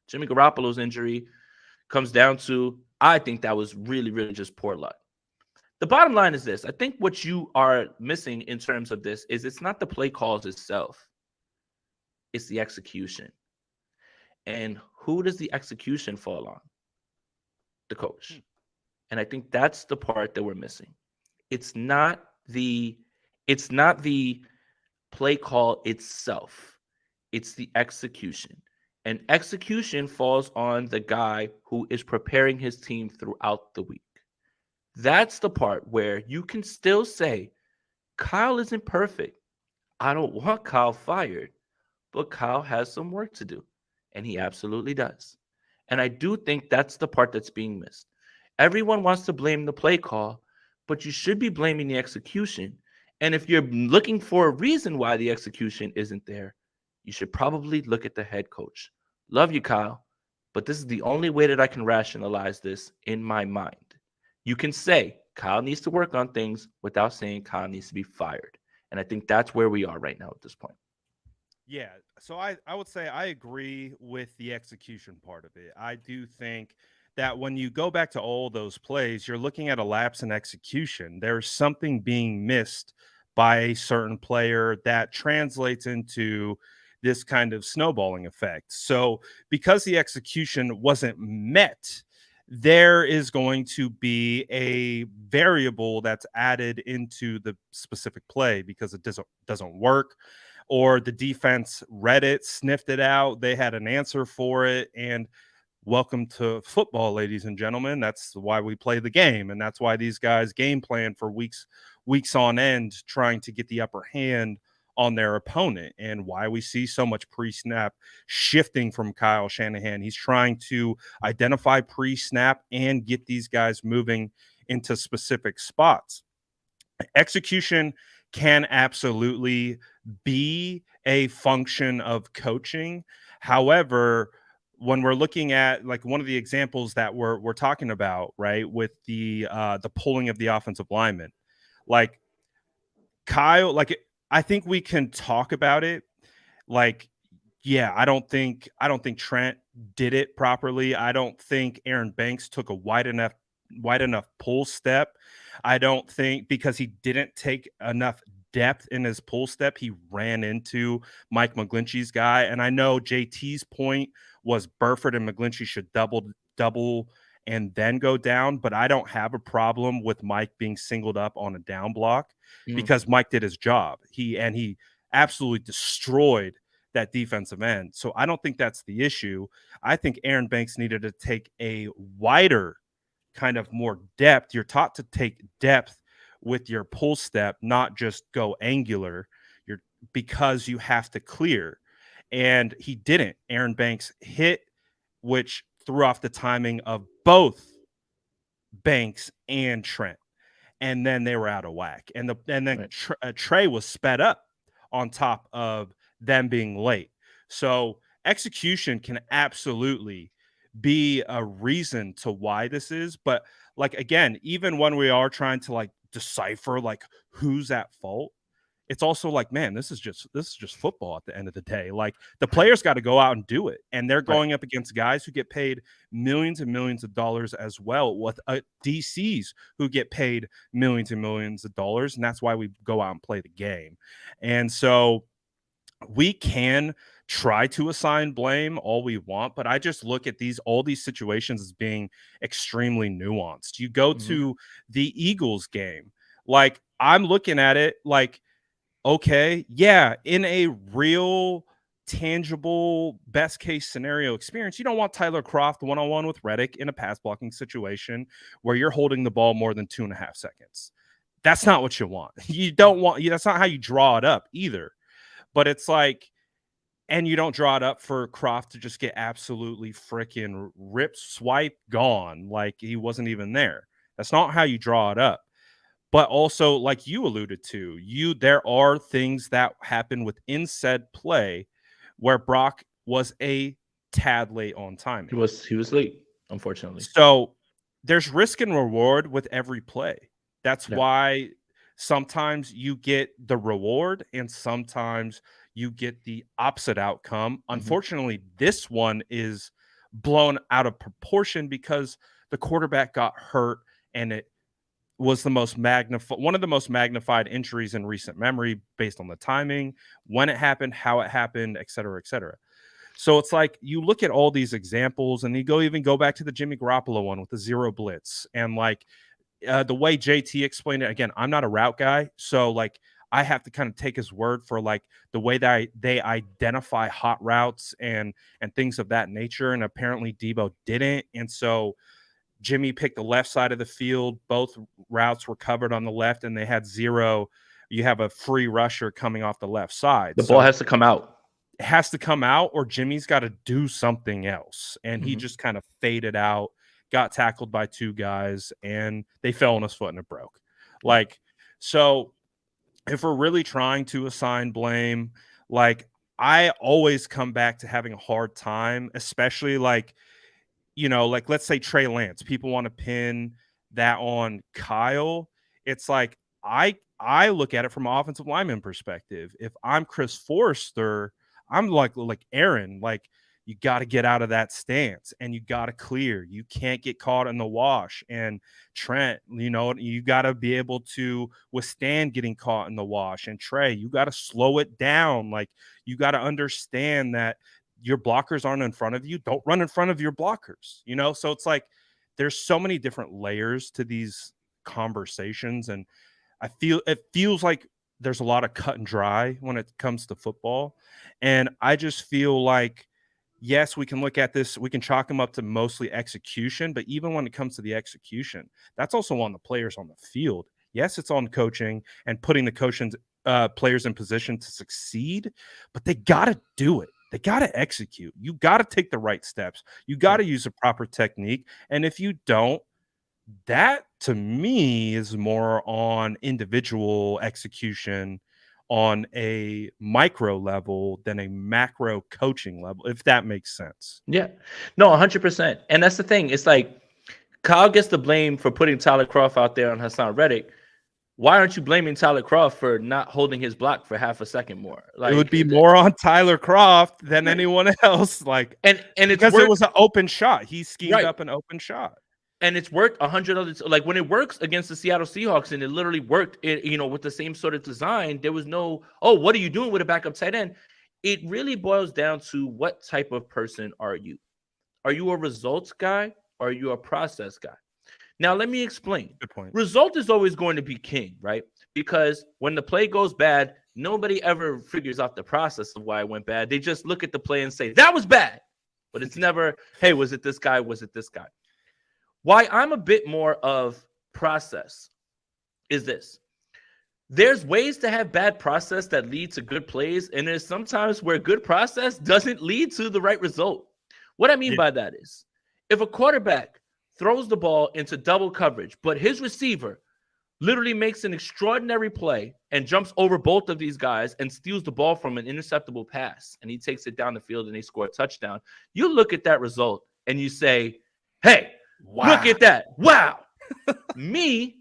[SPEAKER 2] Jimmy Garoppolo's injury comes down to, I think that was really, really just poor luck. The bottom line is this. I think what you are missing in terms of this is it's not the play calls itself. It's the execution. And who does the execution fall on? The coach. And I think that's the part that we're missing. It's not the play call itself. It's the execution. And execution falls on the guy who is preparing his team throughout the week. That's the part where you can still say, Kyle isn't perfect. I don't want Kyle fired, but Kyle has some work to do. And he absolutely does. And I do think that's the part that's being missed. Everyone wants to blame the play call, but you should be blaming the execution. And if you're looking for a reason why the execution isn't there, you should probably look at the head coach. Love you, Kyle, but this is the only way that I can rationalize this in my mind. You can say Kyle needs to work on things without saying Kyle needs to be fired. And I think that's where we are right now at this point.
[SPEAKER 1] Yeah. So I would say I agree with the execution part of it. I do think that when you go back to all those plays, you're looking at a lapse in execution. There's something being missed by a certain player that translates into this kind of snowballing effect. So because the execution wasn't met, there is going to be a variable that's added into the specific play because it doesn't work, or the defense read it, sniffed it out, they had an answer for it. And welcome to football, ladies and gentlemen. That's why we play the game, and that's why these guys game plan for weeks on end, trying to get the upper hand on their opponent, and why we see so much pre-snap shifting from Kyle Shanahan. He's trying to identify pre-snap and get these guys moving into specific spots. Execution can absolutely be a function of coaching. However, when we're looking at like one of the examples that we're talking about, right, with the pulling of the offensive lineman, like Kyle, like I think we can talk about it. Like, yeah, I don't think Trent did it properly. I don't think Aaron Banks took a wide enough pull step. I don't think, because he didn't take enough depth in his pull step, he ran into Mike McGlinchey's guy. And I know JT's point was Burford and McGlinchey should double and then go down, but I don't have a problem with Mike being singled up on a down block because Mike did his job. He absolutely destroyed that defensive end. So I don't think that's the issue. I think Aaron Banks needed to take a wider kind of more depth. You're taught to take depth with your pull step, not just go angular. Because you have to clear. And he didn't. Aaron Banks hit, which threw off the timing of both Banks and Trent. And then they were out of whack. And then right. Trey was sped up on top of them being late. So execution can absolutely be a reason to why this is. But like, again, even when we are trying to like decipher like who's at fault, it's also like, man, this is just football at the end of the day. Like the players got to go out and do it. And they're going up against guys who get paid millions and millions of dollars as well, with DCs who get paid millions and millions of dollars. And that's why we go out and play the game. And so we can try to assign blame all we want, but I just look at all these situations as being extremely nuanced. You go to the Eagles game, like I'm looking at it like, okay, yeah, in a real tangible best case scenario experience, you don't want Tyler Kroft one-on-one with Reddick in a pass blocking situation where you're holding the ball more than 2.5 seconds. That's not what you want. You don't want, that's not how you draw it up either. But it's like, and you don't draw it up for Kroft to just get absolutely freaking ripped, swipe, gone, like he wasn't even there. That's not how you draw it up. But also, like you alluded to, there are things that happen within said play where Brock was a tad late on timing.
[SPEAKER 2] He was late, unfortunately.
[SPEAKER 1] So there's risk and reward with every play. That's
[SPEAKER 2] Yeah.
[SPEAKER 1] why sometimes you get the reward and sometimes you get the opposite outcome. Unfortunately, this one is blown out of proportion because the quarterback got hurt and it was one of the most magnified injuries in recent memory based on the timing, when it happened, how it happened, et cetera, et cetera. So it's like you look at all these examples and you go back to the Jimmy Garoppolo one with the zero blitz and like the way JT explained it. Again, I'm not a route guy, so like I have to kind of take his word for like the way that they identify hot routes and things of that nature. And apparently Debo didn't, and so Jimmy picked the left side of the field. Both routes were covered on the left, and they had zero. You have a free rusher coming off the left side.
[SPEAKER 2] The ball has to come out.
[SPEAKER 1] It has to come out, or Jimmy's got to do something else. And he just kind of faded out, got tackled by two guys, and they fell on his foot and it broke. Like, so if we're really trying to assign blame, like I always come back to having a hard time, especially like, like let's say Trey Lance, people want to pin that on Kyle. It's like I look at it from an offensive lineman perspective. If I'm Chris Forrester, I'm like Aaron, like you got to get out of that stance and you got to clear. You can't get caught in the wash. And Trent, you got to be able to withstand getting caught in the wash. And Trey, you got to slow it down. Like you got to understand that your blockers aren't in front of you. Don't run in front of your blockers, So it's like there's so many different layers to these conversations. And it feels like there's a lot of cut and dry when it comes to football. And I just feel like, yes, we can look at this. We can chalk them up to mostly execution. But even when it comes to the execution, that's also on the players on the field. Yes, it's on coaching and putting the players in position to succeed, but they got to do it. They got to execute. You got to take the right steps. You got to use the proper technique. And if you don't, that to me is more on individual execution on a micro level than a macro coaching level, if that makes sense.
[SPEAKER 2] Yeah, no, 100%. And that's the thing. It's like Kyle gets the blame for putting Tyler Kroft out there on Hassan Reddick. Why aren't you blaming Tyler Kroft for not holding his block for half a second more? Like
[SPEAKER 1] it would be more on Tyler Kroft than anyone else. Like,
[SPEAKER 2] and it's
[SPEAKER 1] because it was an open shot. He schemed up an open shot.
[SPEAKER 2] And it's worked 100 other, like when it works against the Seattle Seahawks, and it literally worked, with the same sort of design. There was no, oh, what are you doing with a backup tight end? It really boils down to what type of person are you? Are you a results guy? Or are you a process guy? Now, let me explain.
[SPEAKER 1] Good point.
[SPEAKER 2] Result is always going to be king, right? Because when the play goes bad, nobody ever figures out the process of why it went bad. They just look at the play and say, that was bad. But it's never, hey, was it this guy? Was it this guy? Why I'm a bit more of process is this. There's ways to have bad process that lead to good plays, and there's sometimes where good process doesn't lead to the right result. What I mean by that is, if a quarterback throws the ball into double coverage, but his receiver literally makes an extraordinary play and jumps over both of these guys and steals the ball from an interceptable pass, and he takes it down the field and they score a touchdown, you look at that result and you say, hey, wow. Look at that. Wow. Me,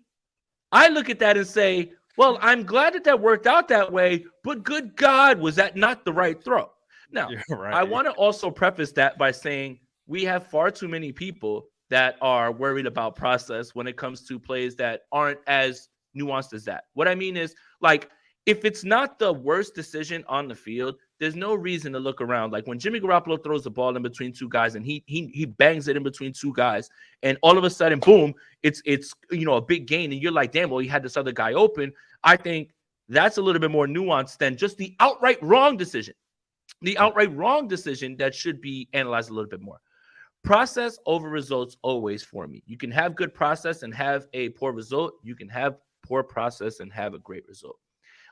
[SPEAKER 2] I look at that and say, well, I'm glad that worked out that way, but good God, was that not the right throw? Now, right. I want to also preface that by saying we have far too many people that are worried about process when it comes to plays that aren't as nuanced as that. What I mean is, like, if it's not the worst decision on the field, There's no reason to look around. Like when Jimmy Garoppolo throws the ball in between two guys and he bangs it in between two guys, and all of a sudden, boom, it's a big gain, and you're like, damn, well, he had this other guy open. I think that's a little bit more nuanced than just the outright wrong decision. The outright wrong decision that should be analyzed a little bit more. Process over results always for me. You can have good process and have a poor result. You can have poor process and have a great result.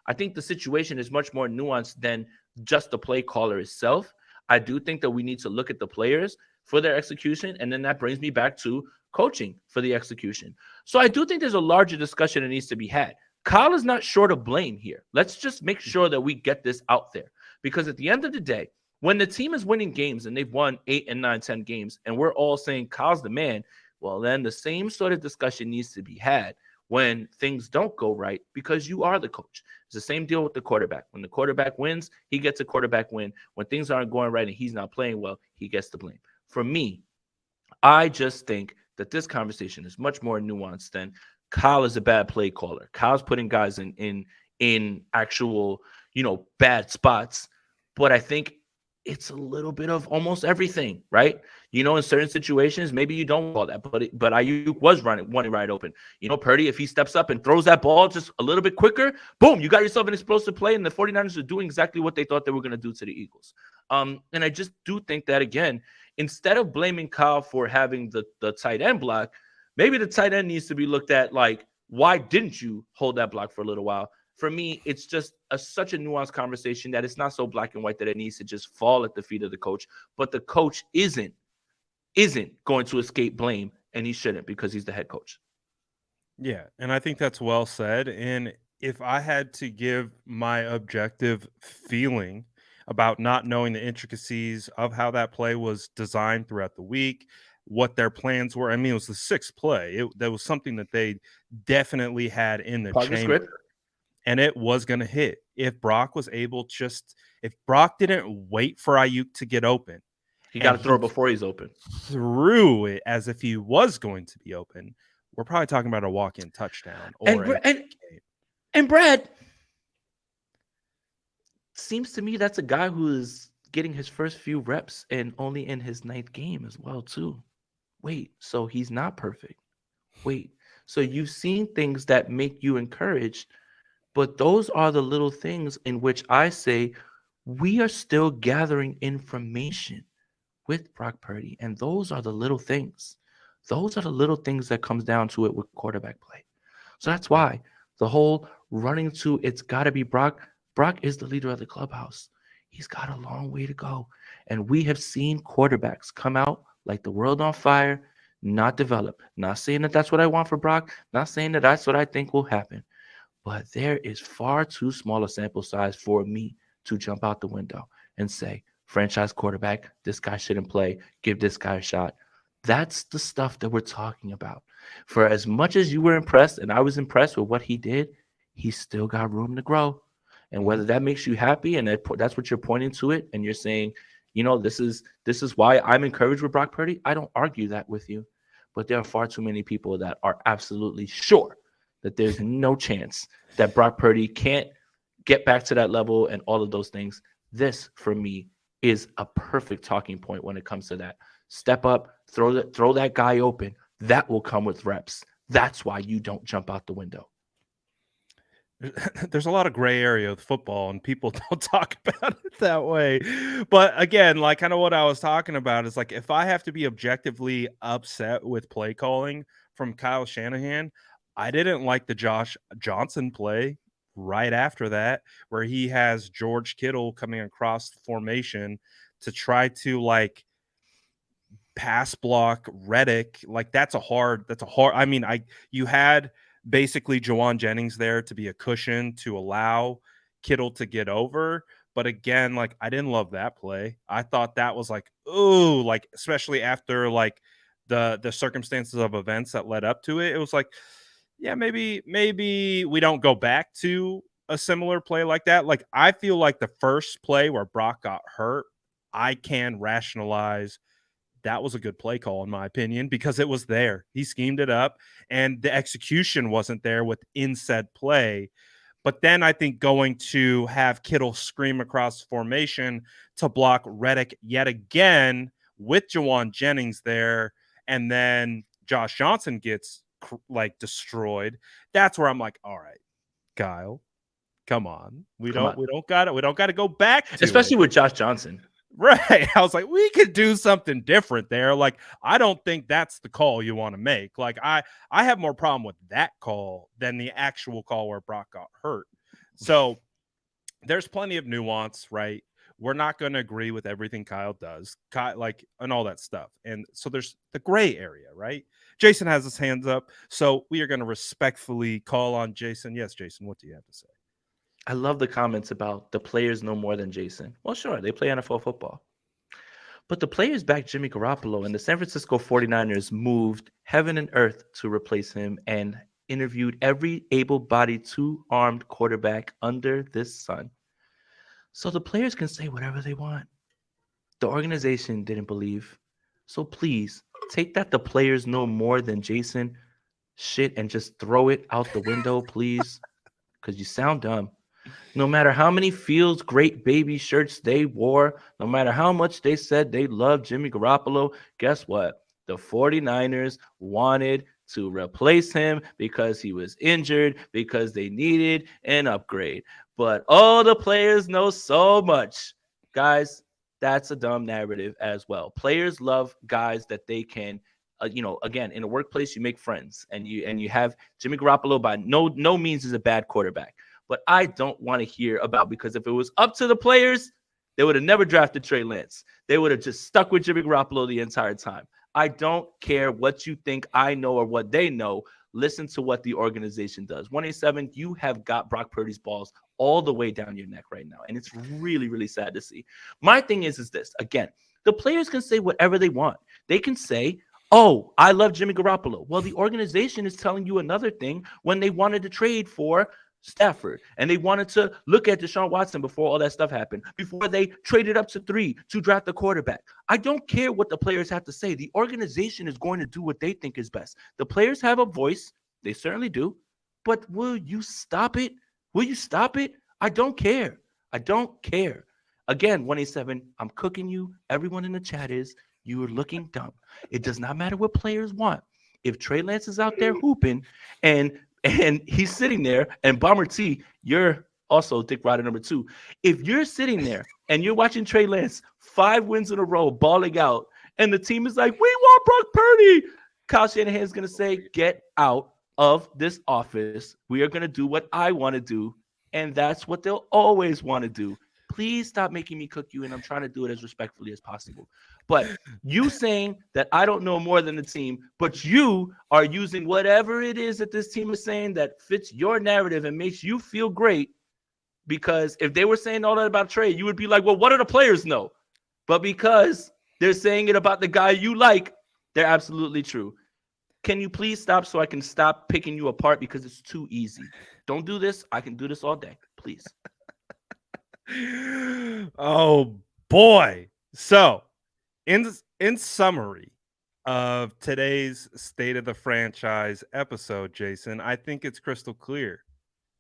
[SPEAKER 2] I think the situation is much more nuanced than just the play caller itself. I do think that we need to look at the players for their execution, and then that brings me back to coaching for the execution. So I do think there's a larger discussion that needs to be had. Kyle is not short of blame here. Let's just make sure that we get this out there, because at the end of the day, when the team is winning games and they've won 8 and 9, 10 games, and we're all saying Kyle's the man, well, then the same sort of discussion needs to be had when things don't go right, because you are the coach. It's the same deal with the quarterback. When the quarterback wins, he gets a quarterback win. When things aren't going right and he's not playing well, he gets the blame. For me, I just think that this conversation is much more nuanced than Kyle is a bad play caller. Kyle's putting guys in actual, bad spots. But I think it's a little bit of almost everything, right? In certain situations, maybe you don't call that, but Ayuk was running right open. Purdy, if he steps up and throws that ball just a little bit quicker, boom, you got yourself an explosive play, and the 49ers are doing exactly what they thought they were going to do to the Eagles. And I just do think that, again, instead of blaming Kyle for having the tight end block, maybe the tight end needs to be looked at like, why didn't you hold that block for a little while? For me, it's just such a nuanced conversation that it's not so black and white that it needs to just fall at the feet of the coach. But the coach isn't going to escape blame, and he shouldn't, because he's the head coach.
[SPEAKER 1] Yeah, and I think that's well said. And if I had to give my objective feeling about not knowing the intricacies of how that play was designed throughout the week, what their plans were, I mean, it was the sixth play. That was something that they definitely had in the chamber.
[SPEAKER 2] Script.
[SPEAKER 1] And it was going to hit. If Brock was able if Brock didn't wait for Ayuk to get open,
[SPEAKER 2] he got to throw it before he's open.
[SPEAKER 1] Threw it as if he was going to be open. We're probably talking about a walk-in touchdown.
[SPEAKER 2] And Brad, seems to me that's a guy who is getting his first few reps and only in his 9th game as well, too. Wait, so he's not perfect. Wait, so you've seen things that make you encouraged. But those are the little things in which I say we are still gathering information with Brock Purdy. And those are the little things. Those are the little things that comes down to it with quarterback play. So that's why the whole running to it's got to be Brock. Brock is the leader of the clubhouse. He's got a long way to go. And we have seen quarterbacks come out like the world on fire, not develop. Not saying that that's what I want for Brock. Not saying that that's what I think will happen. But there is far too small a sample size for me to jump out the window and say, franchise quarterback, this guy shouldn't play, give this guy a shot. That's the stuff that we're talking about. For as much as you were impressed, and I was impressed with what he did, he's still got room to grow. And whether that makes you happy and that's what you're pointing to it, and you're saying, this is why I'm encouraged with Brock Purdy, I don't argue that with you. But there are far too many people that are absolutely sure that there's no chance that Brock Purdy can't get back to that level and all of those things. This, for me, is a perfect talking point when it comes to that. Step up, throw that guy open. That will come with reps. That's why you don't jump out the window.
[SPEAKER 1] There's a lot of gray area with football, and people don't talk about it that way. But again, like kind of what I was talking about is like, if I have to be objectively upset with play calling from Kyle Shanahan, I didn't like the Josh Johnson play right after that, where he has George Kittle coming across the formation to try to like pass block Reddick. Like that's a hard. I mean, you had basically Jawan Jennings there to be a cushion to allow Kittle to get over. But again, like I didn't love that play. I thought that was like, ooh, like especially after like the circumstances of events that led up to it. It was like, yeah, maybe we don't go back to a similar play like that. Like I feel like the first play where Brock got hurt, I can rationalize that was a good play call in my opinion, because it was there. He schemed it up and the execution wasn't there within said play. But then I think going to have Kittle scream across formation to block Reddick yet again with Jawan Jennings there, and then Josh Johnson gets like destroyed. That's where I'm like, all right, Kyle, come on. We
[SPEAKER 2] Come
[SPEAKER 1] don't
[SPEAKER 2] on.
[SPEAKER 1] we don't got it. We don't got to go back to it.
[SPEAKER 2] Especially with Josh Johnson.
[SPEAKER 1] Right. I was like, we could do something different there. Like, I don't think that's the call you want to make. Like, I have more problem with that call than the actual call where Brock got hurt. So there's plenty of nuance, right? We're not going to agree with everything Kyle does, like, and all that stuff. And so there's the gray area, right? Jason has his hands up. So we are going to respectfully call on Jason. Yes, Jason, what do you have to say?
[SPEAKER 2] I love the comments about the players know more than Jason. Well, sure, they play NFL football. But the players backed Jimmy Garoppolo, and the San Francisco 49ers moved heaven and earth to replace him and interviewed every able-bodied two-armed quarterback under this sun. So the players can say whatever they want. The organization didn't believe. So please, take that the players know more than Jason shit and just throw it out the window, please, because you sound dumb. No matter how many Fields Great Baby shirts they wore, no matter how much they said they loved Jimmy Garoppolo, guess what? The 49ers wanted to replace him because he was injured, because they needed an upgrade. But all the players know so much. Guys, that's a dumb narrative as well. Players love guys that they can again, in a workplace, you make friends, and you have Jimmy Garoppolo by no means is a bad quarterback. But I don't want to hear about, because if it was up to the players, they would have never drafted Trey Lance. They would have just stuck with Jimmy Garoppolo the entire time. I don't care what you think I know or what they know. Listen to what the organization does. 187, you have got Brock Purdy's balls all the way down your neck right now. And it's really, really sad to see. My thing is this. Again, the players can say whatever they want. They can say, oh, I love Jimmy Garoppolo. Well, the organization is telling you another thing when they wanted to trade for Stafford, and they wanted to look at Deshaun Watson before all that stuff happened, before they traded up to 3 to draft the quarterback. I don't care what the players have to say. The organization is going to do what they think is best. The players have a voice. They certainly do. But will you stop it? Will you stop it? I don't care. I don't care. Again, 187, I'm cooking you. Everyone in the chat is. You are looking dumb. It does not matter what players want. If Trey Lance is out there hooping and he's sitting there, and Bomber T, you're also Dick Rider number 2. If you're sitting there and you're watching Trey Lance 5 wins in a row, balling out, and the team is like, we want Brock Purdy, Kyle Shanahan is going to say, get out of this office. We are going to do what I want to do, and that's what they'll always want to do. Please stop making me cook you, and I'm trying to do it as respectfully as possible. But you saying that I don't know more than the team, but you are using whatever it is that this team is saying that fits your narrative and makes you feel great, because if they were saying all that about Trey, you would be like, well, what do the players know? But because they're saying it about the guy you like, they're absolutely true. Can you please stop so I can stop picking you apart, because it's too easy. Don't do this. I can do this all day. Please.
[SPEAKER 1] Oh, boy. So, in summary of today's State of the Franchise episode, Jason, I think it's crystal clear.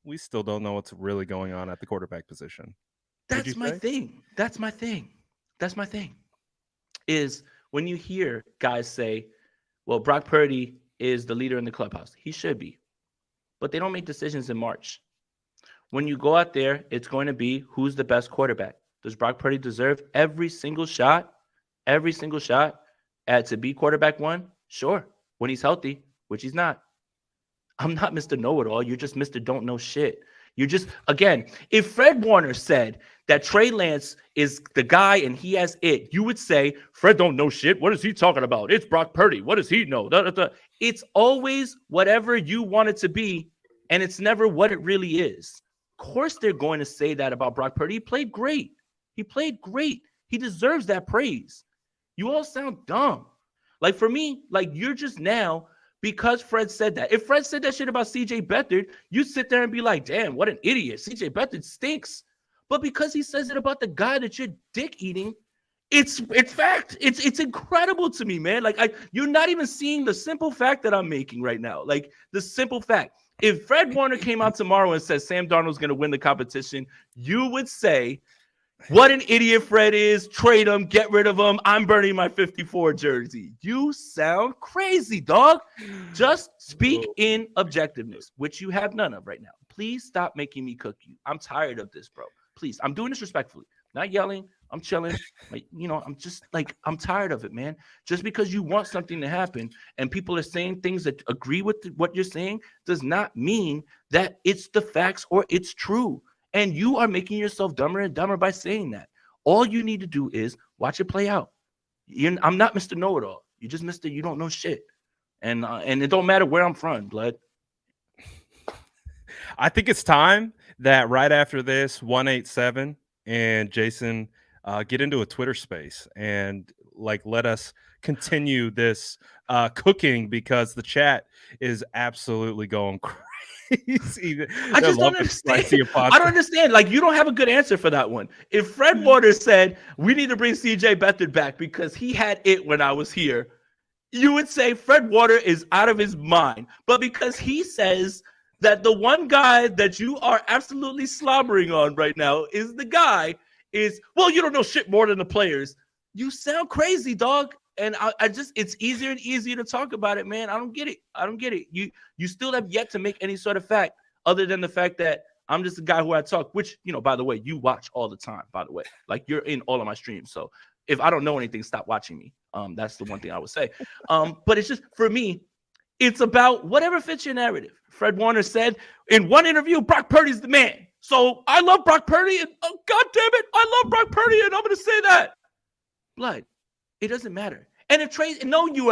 [SPEAKER 1] We still don't know what's really going on at the quarterback position.
[SPEAKER 2] That's my thing. That's my thing. That's my thing. Is when you hear guys say, well, Brock Purdy is the leader in the clubhouse. He should be. But they don't make decisions in March. When you go out there, it's going to be who's the best quarterback. Does Brock Purdy deserve every single shot to be quarterback 1? Sure, when he's healthy, which he's not. I'm not Mr. Know-It-All. You're just Mr. Don't Know Shit. You're just, again, if Fred Warner said that Trey Lance is the guy and he has it, you would say, Fred don't know shit. What is he talking about? It's Brock Purdy. What does he know? It's always whatever you want it to be, and it's never what it really is. Of course they're going to say that about Brock Purdy. He played great. He deserves that praise. You all sound dumb. Like, for me, like, you're just now, because Fred said that. If Fred said that shit about CJ Beathard, you sit there and be like, damn, what an idiot. CJ Beathard stinks. But because he says it about the guy that you're dick eating, It's fact. It's incredible to me, man. Like you're not even seeing the simple fact that I'm making right now. Like the simple fact. If Fred Warner came out tomorrow and said Sam Darnold's going to win the competition, you would say, what an idiot Fred is. Trade him. Get rid of him. I'm burning my 54 jersey. You sound crazy, dog. Just speak in objectiveness, which you have none of right now. Please stop making me cook you. I'm tired of this, bro. Please. I'm doing this respectfully. Not yelling. I'm chilling. Like, I'm just like, I'm tired of it, man. Just because you want something to happen and people are saying things that agree with what you're saying does not mean that it's the facts or it's true. And you are making yourself dumber and dumber by saying that. All you need to do is watch it play out. I'm not Mr. Know-It-All. You just Mr. You don't know shit. And it don't matter where I'm from, blood.
[SPEAKER 1] I think it's time that right after this 187 and Jason get into a Twitter space and like let us continue this cooking because the chat is absolutely going crazy.
[SPEAKER 2] I just don't understand. I don't understand. Like, you don't have a good answer for that one. If Fred Waters said we need to bring CJ Beathard back because he had it when I was here, you would say Fred Water is out of his mind. But because he says that the one guy that you are absolutely slobbering on right now is the guy well, you don't know shit more than the players. You sound crazy, dog. And I just, it's easier and easier to talk about it, man. I don't get it. You still have yet to make any sort of fact other than the fact that I'm just a guy who I talk, which, by the way, you watch all the time, by the way. Like, you're in all of my streams. So if I don't know anything, stop watching me. That's the one thing I would say. But it's just, for me, it's about whatever fits your narrative. Fred Warner said in one interview, Brock Purdy's the man. So I love Brock Purdy, and God damn it, I love Brock Purdy, and I'm going to say that. Blood, it doesn't matter. And if Trey, no, you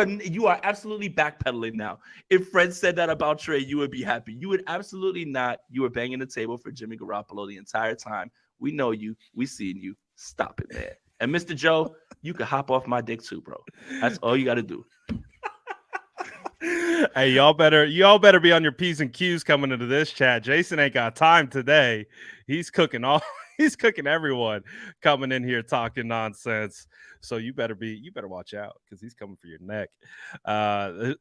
[SPEAKER 2] are absolutely backpedaling now. If Fred said that about Trey, you would be happy. You would absolutely not. You were banging the table for Jimmy Garoppolo the entire time. We know you. We seen you. Stop it, man. And Mr. Joe, you can hop off my dick too, bro. That's all you got to do.
[SPEAKER 1] Hey, y'all better be on your P's and Q's coming into this chat. Jason ain't got time today. He's cooking everyone coming in here talking nonsense. So you better watch out because he's coming for your neck.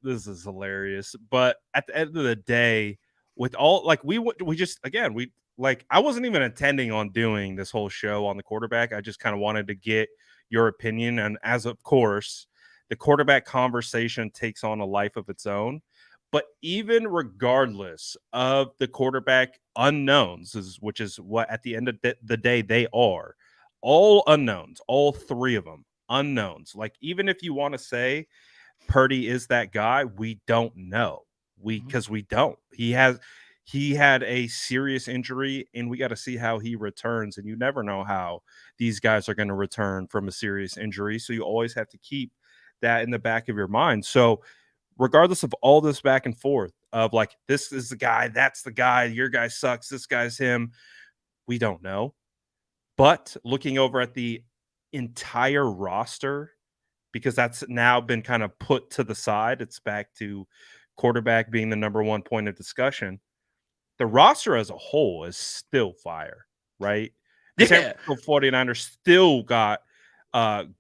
[SPEAKER 1] This is hilarious. But at the end of the day, with all like we just again we like I wasn't even intending on doing this whole show on the quarterback. I just kind of wanted to get your opinion, and as of course, the quarterback conversation takes on a life of its own. But even regardless of the quarterback unknowns, which is what at the end of the day they are, all unknowns, all three of them unknowns. Like, even if you want to say Purdy is that guy, we don't know. Because we don't. He had a serious injury, and we got to see how he returns. And you never know how these guys are going to return from a serious injury. So you always have to keep that in the back of your mind. So regardless of all this back and forth of like, this is the guy, that's the guy, your guy sucks, this guy's him, we don't know. But looking over at the entire roster, because that's now been kind of put to the side, it's back to quarterback being the number one point of discussion. The roster as a whole is still fire, right? The San Francisco 49ers still got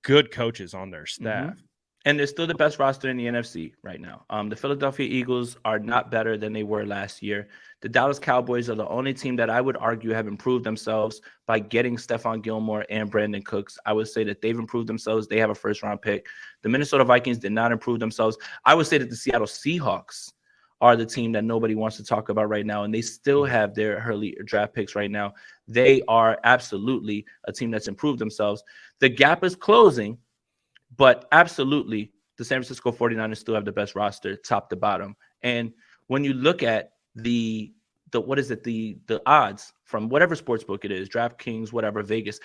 [SPEAKER 1] good coaches on their staff.
[SPEAKER 2] Mm-hmm. And they're still the best roster in the NFC right now. The Philadelphia Eagles are not better than they were last year. The Dallas Cowboys are the only team that I would argue have improved themselves by getting Stephon Gilmore and Brandon Cooks. I would say that they've improved themselves. They have a first-round pick. The Minnesota Vikings did not improve themselves. I would say that the Seattle Seahawks are the team that nobody wants to talk about right now, and they still have their early draft picks right now. They are absolutely a team that's improved themselves. The gap is closing, but absolutely, the San Francisco 49ers still have the best roster, top to bottom. And when you look at the odds from whatever sportsbook it is, DraftKings, whatever, Vegas,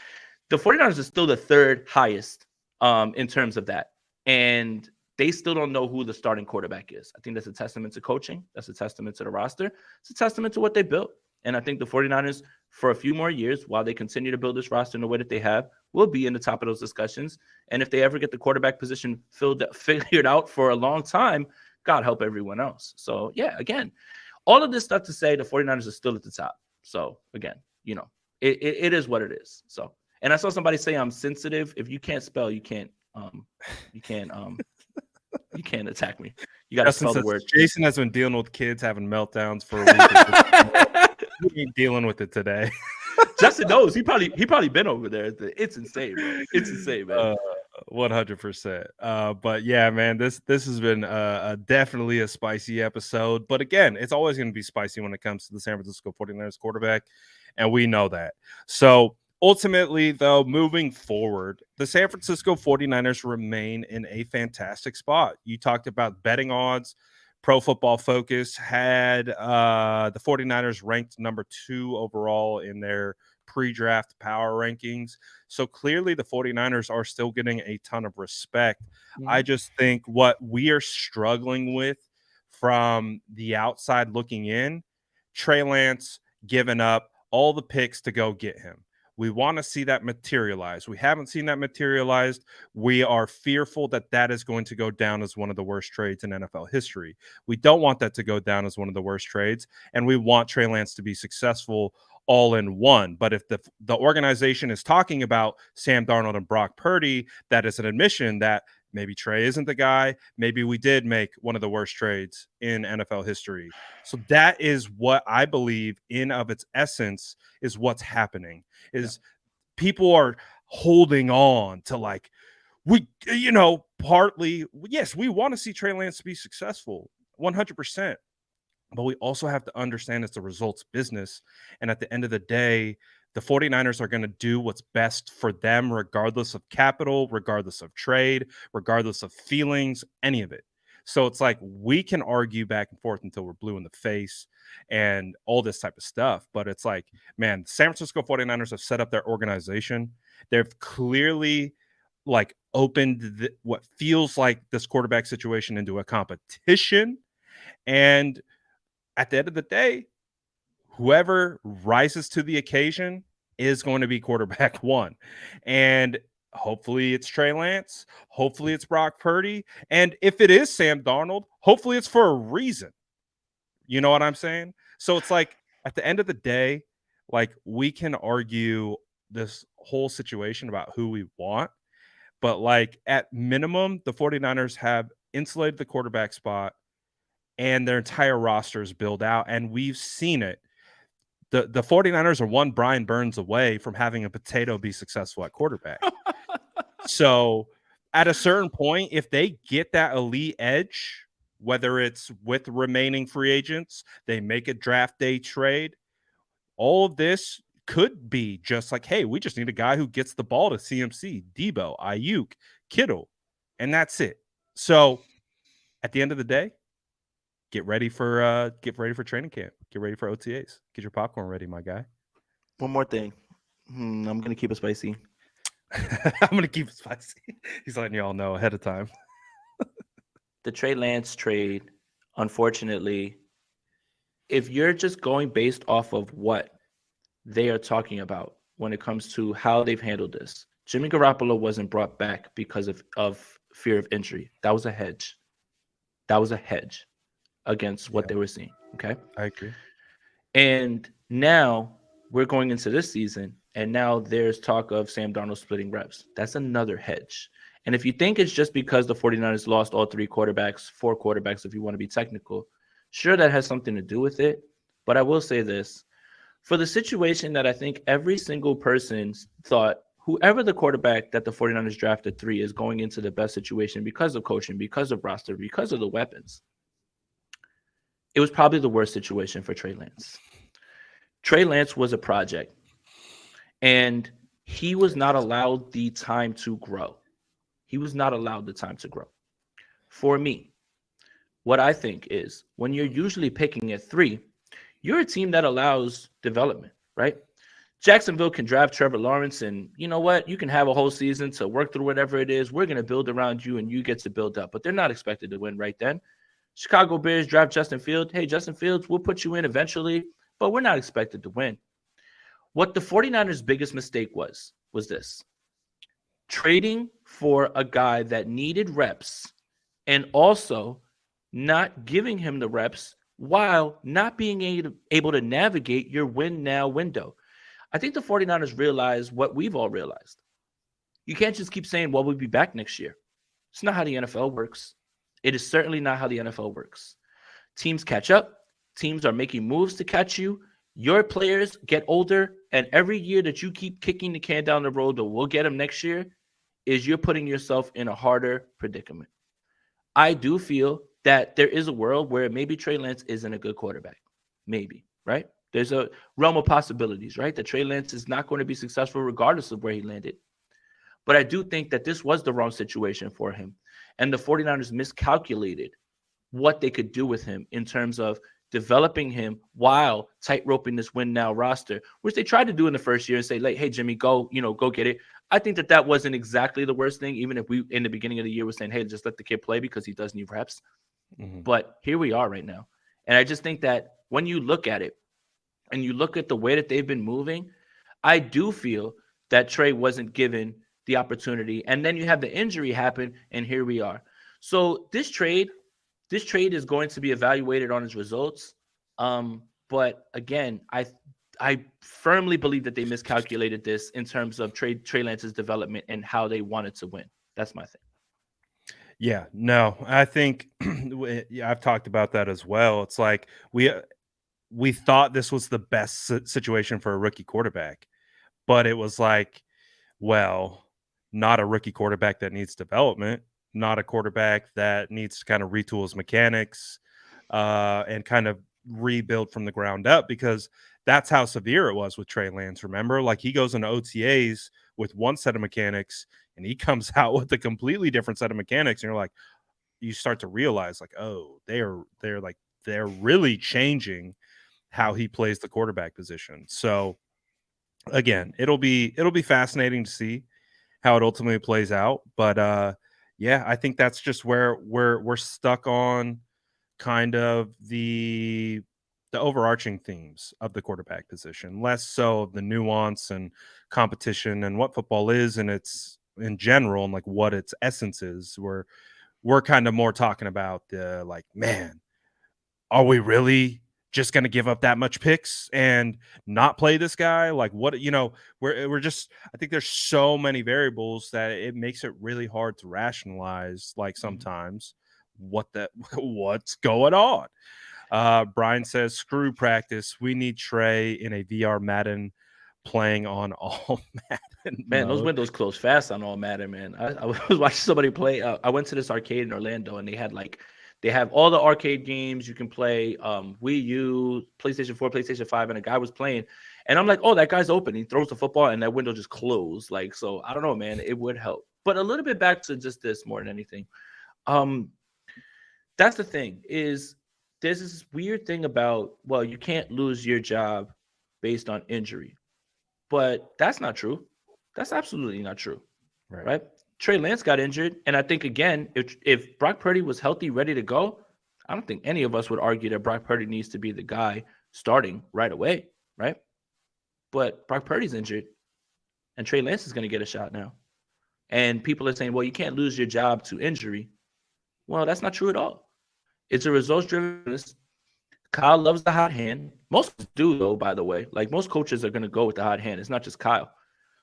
[SPEAKER 2] the 49ers are still the third highest in terms of that. And they still don't know who the starting quarterback is. I think that's a testament to coaching. That's a testament to the roster. It's a testament to what they built. And I think the 49ers, for a few more years, while they continue to build this roster in the way that they have, will be in the top of those discussions. And if they ever get the quarterback position figured out for a long time, God help everyone else. So, yeah, again, all of this stuff to say the 49ers are still at the top. So, again, it is what it is. So, And I saw somebody say I'm sensitive. If you can't spell, you can't you can't attack me. You got to
[SPEAKER 1] Justin
[SPEAKER 2] spell the
[SPEAKER 1] says
[SPEAKER 2] word.
[SPEAKER 1] Jason has been dealing with kids having meltdowns for a week. At this point. He ain't dealing with it today.
[SPEAKER 2] Justin knows. He probably been over there. It's insane, bro. It's insane, man.
[SPEAKER 1] 100%. But yeah, man, this has been definitely a spicy episode. But again, it's always going to be spicy when it comes to the San Francisco 49ers quarterback, and we know that. So ultimately, though, moving forward, the San Francisco 49ers remain in a fantastic spot. You talked about betting odds. Pro Football Focus had the 49ers ranked number 2 overall in their pre-draft power rankings. So clearly the 49ers are still getting a ton of respect. I just think what we are struggling with from the outside looking in, Trey Lance giving up all the picks to go get him. We want to see that materialize. We haven't seen that materialized. We are fearful that that is going to go down as one of the worst trades in NFL history. We don't want that to go down as one of the worst trades, and we want Trey Lance to be successful all in one. But if the organization is talking about Sam Darnold and Brock Purdy, that is an admission that maybe Trey isn't the guy. Maybe we did make one of the worst trades in NFL history. So that is what I believe in of its essence is what's happening is people are holding on to like, we, partly, yes, we want to see Trey Lance be successful 100%. But we also have to understand it's a results business. And at the end of the day, the 49ers are going to do what's best for them, regardless of capital, regardless of trade, regardless of feelings, any of it. So it's like we can argue back and forth until we're blue in the face and all this type of stuff. But it's like, man, San Francisco 49ers have set up their organization. They've clearly like opened what feels like this quarterback situation into a competition. And at the end of the day, whoever rises to the occasion is going to be quarterback one. And hopefully it's Trey Lance. Hopefully it's Brock Purdy. And if it is Sam Darnold, hopefully it's for a reason. You know what I'm saying? So it's like at the end of the day, like we can argue this whole situation about who we want. But like at minimum, the 49ers have insulated the quarterback spot and their entire roster is built out. And we've seen it. The 49ers are one Brian Burns away from having a potato be successful at quarterback. So at a certain point, if they get that elite edge, whether it's with remaining free agents, they make a draft day trade, all of this could be just like, hey, we just need a guy who gets the ball to CMC, Debo, Ayuk, Kittle, and that's it. So at the end of the day, get ready for training camp. Get ready for OTAs. Get your popcorn ready, my guy.
[SPEAKER 2] One more thing. I'm gonna keep it spicy.
[SPEAKER 1] I'm gonna keep it spicy. He's letting y'all know ahead of time.
[SPEAKER 2] The Trey Lance trade, unfortunately, if you're just going based off of what they are talking about when it comes to how they've handled this, Jimmy Garoppolo wasn't brought back because of fear of injury. That was a hedge. That was a hedge against what they were seeing. Okay.
[SPEAKER 1] I agree.
[SPEAKER 2] And now we're going into this season, and now there's talk of Sam Darnold splitting reps. That's another hedge. And if you think it's just because the 49ers lost all 4 quarterbacks, if you want to be technical, sure, that has something to do with it. But I will say this. For the situation that I think every single person thought, whoever the quarterback that the 49ers drafted 3 is going into the best situation because of coaching, because of roster, because of the weapons, it was probably the worst situation for Trey Lance. Trey Lance was a project, and he was not allowed the time to grow. He was not allowed the time to grow. For me, what I think is when you're usually picking at 3, you're a team that allows development, right? Jacksonville can draft Trevor Lawrence, and you know what? You can have a whole season to work through whatever it is. We're going to build around you, and you get to build up. But they're not expected to win right then. Chicago Bears draft Justin Fields. Hey, Justin Fields, we'll put you in eventually, but we're not expected to win. What the 49ers' biggest mistake was this. Trading for a guy that needed reps and also not giving him the reps while not being able to navigate your win now window. I think the 49ers realize what we've all realized. You can't just keep saying, well, we'll be back next year. It's not how the NFL works. It is certainly not how the NFL works. Teams catch up. Teams are making moves to catch you. Your players get older. And every year that you keep kicking the can down the road that we'll get them next year is you're putting yourself in a harder predicament. I do feel that there is a world where maybe Trey Lance isn't a good quarterback. Maybe, right? There's a realm of possibilities, right? That Trey Lance is not going to be successful regardless of where he landed. But I do think that this was the wrong situation for him. And the 49ers miscalculated what they could do with him in terms of developing him while tightroping this win now roster, which they tried to do in the first year and say, like, hey, Jimmy, go get it. I think that wasn't exactly the worst thing, even if we in the beginning of the year were saying, hey, just let the kid play because he does need reps. Mm-hmm. But here we are right now. And I just think that when you look at it and you look at the way that they've been moving, I do feel that Trey wasn't given the opportunity. And then you have the injury happen, and here we are. So this trade is going to be evaluated on its results. But again, I firmly believe that they miscalculated this in terms of Trey Lance's development and how they wanted to win. That's my thing.
[SPEAKER 1] Yeah, no, I think I've talked about that as well. It's like we thought this was the best situation for a rookie quarterback, but it was like, well, not a rookie quarterback that needs development, not a quarterback that needs to kind of retool his mechanics and kind of rebuild from the ground up, because that's how severe it was with Trey Lance. Remember, like, he goes into OTAs with one set of mechanics and he comes out with a completely different set of mechanics. And you're like, you start to realize, like, oh, they're really changing how he plays the quarterback position. So again, it'll be fascinating to see how it ultimately plays out. But yeah, I think that's just where we're stuck on kind of the overarching themes of the quarterback position, less so the nuance and competition and what football is and its in general and like what its essence is. We're kind of more talking about the, like, man, are we really just going to give up that much picks and not play this guy? Like, what, we're just, I think there's so many variables that it makes it really hard to rationalize, like, sometimes what's going on. Brian says, screw practice. We need Trey in a VR Madden playing on all Madden.
[SPEAKER 2] Man, those windows close fast on all Madden, man. I was watching somebody play. I went to this arcade in Orlando, and they have all the arcade games you can play, Wii U, PlayStation 4, PlayStation 5, and a guy was playing. And I'm like, oh, that guy's open. He throws the football, and that window just closed. Like, so I don't know, man. It would help. But a little bit back to just this more than anything. That's the thing, is there's this weird thing about, well, you can't lose your job based on injury. But that's not true. That's absolutely not true. Right? Trey Lance got injured. And I think, again, if Brock Purdy was healthy, ready to go, I don't think any of us would argue that Brock Purdy needs to be the guy starting right away. Right? But Brock Purdy's injured, and Trey Lance is going to get a shot now. And people are saying, well, you can't lose your job to injury. Well, that's not true at all. It's a results-driven business. Kyle loves the hot hand. Most do, though, by the way. Like, most coaches are going to go with the hot hand. It's not just Kyle.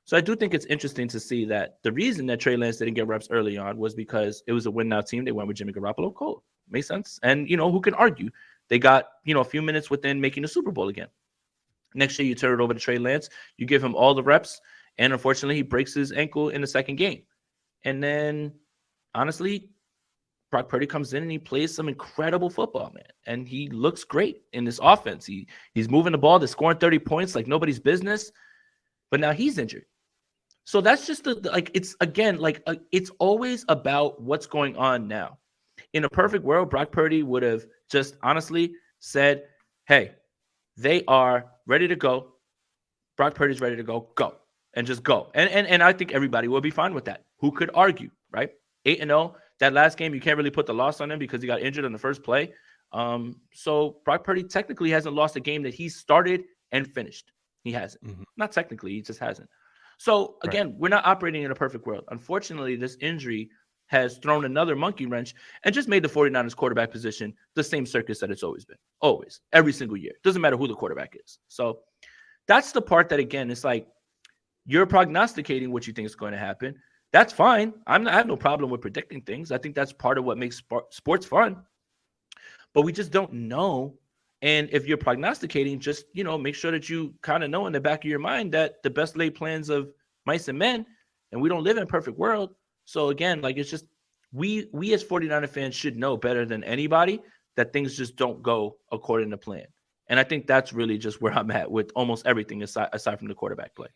[SPEAKER 2] So I do think it's interesting to see that the reason that Trey Lance didn't get reps early on was because it was a win-now team. They went with Jimmy Garoppolo. Cool. Makes sense. And, who can argue? They got, a few minutes within making the Super Bowl again. Next year, you turn it over to Trey Lance. You give him all the reps. And unfortunately, he breaks his ankle in the second game. And then, honestly, Brock Purdy comes in and he plays some incredible football, man. And he looks great in this offense. He's moving the ball. They're scoring 30 points like nobody's business. But now he's injured. So that's just it's always about what's going on now. In a perfect world, Brock Purdy would have just honestly said, hey, they are ready to go. Brock Purdy's ready to go. Go. And just go. And I think everybody will be fine with that. Who could argue, right? 8-0. That last game, you can't really put the loss on him because he got injured on the first play. So Brock Purdy technically hasn't lost a game that he started and finished. He hasn't. Mm-hmm. Not technically, he just hasn't. So, again, We're not operating in a perfect world. Unfortunately, this injury has thrown another monkey wrench and just made the 49ers quarterback position the same circus that it's always been. Always. Every single year. Doesn't matter who the quarterback is. So that's the part that, again, it's like you're prognosticating what you think is going to happen. That's fine. I have no problem with predicting things. I think that's part of what makes sports fun. But we just don't know. And if you're prognosticating, just make sure that you kind of know in the back of your mind that the best laid plans of mice and men, and we don't live in a perfect world. So again, like, it's just we as 49er fans should know better than anybody that things just don't go according to plan. And I think that's really just where I'm at with almost everything aside from the quarterback play.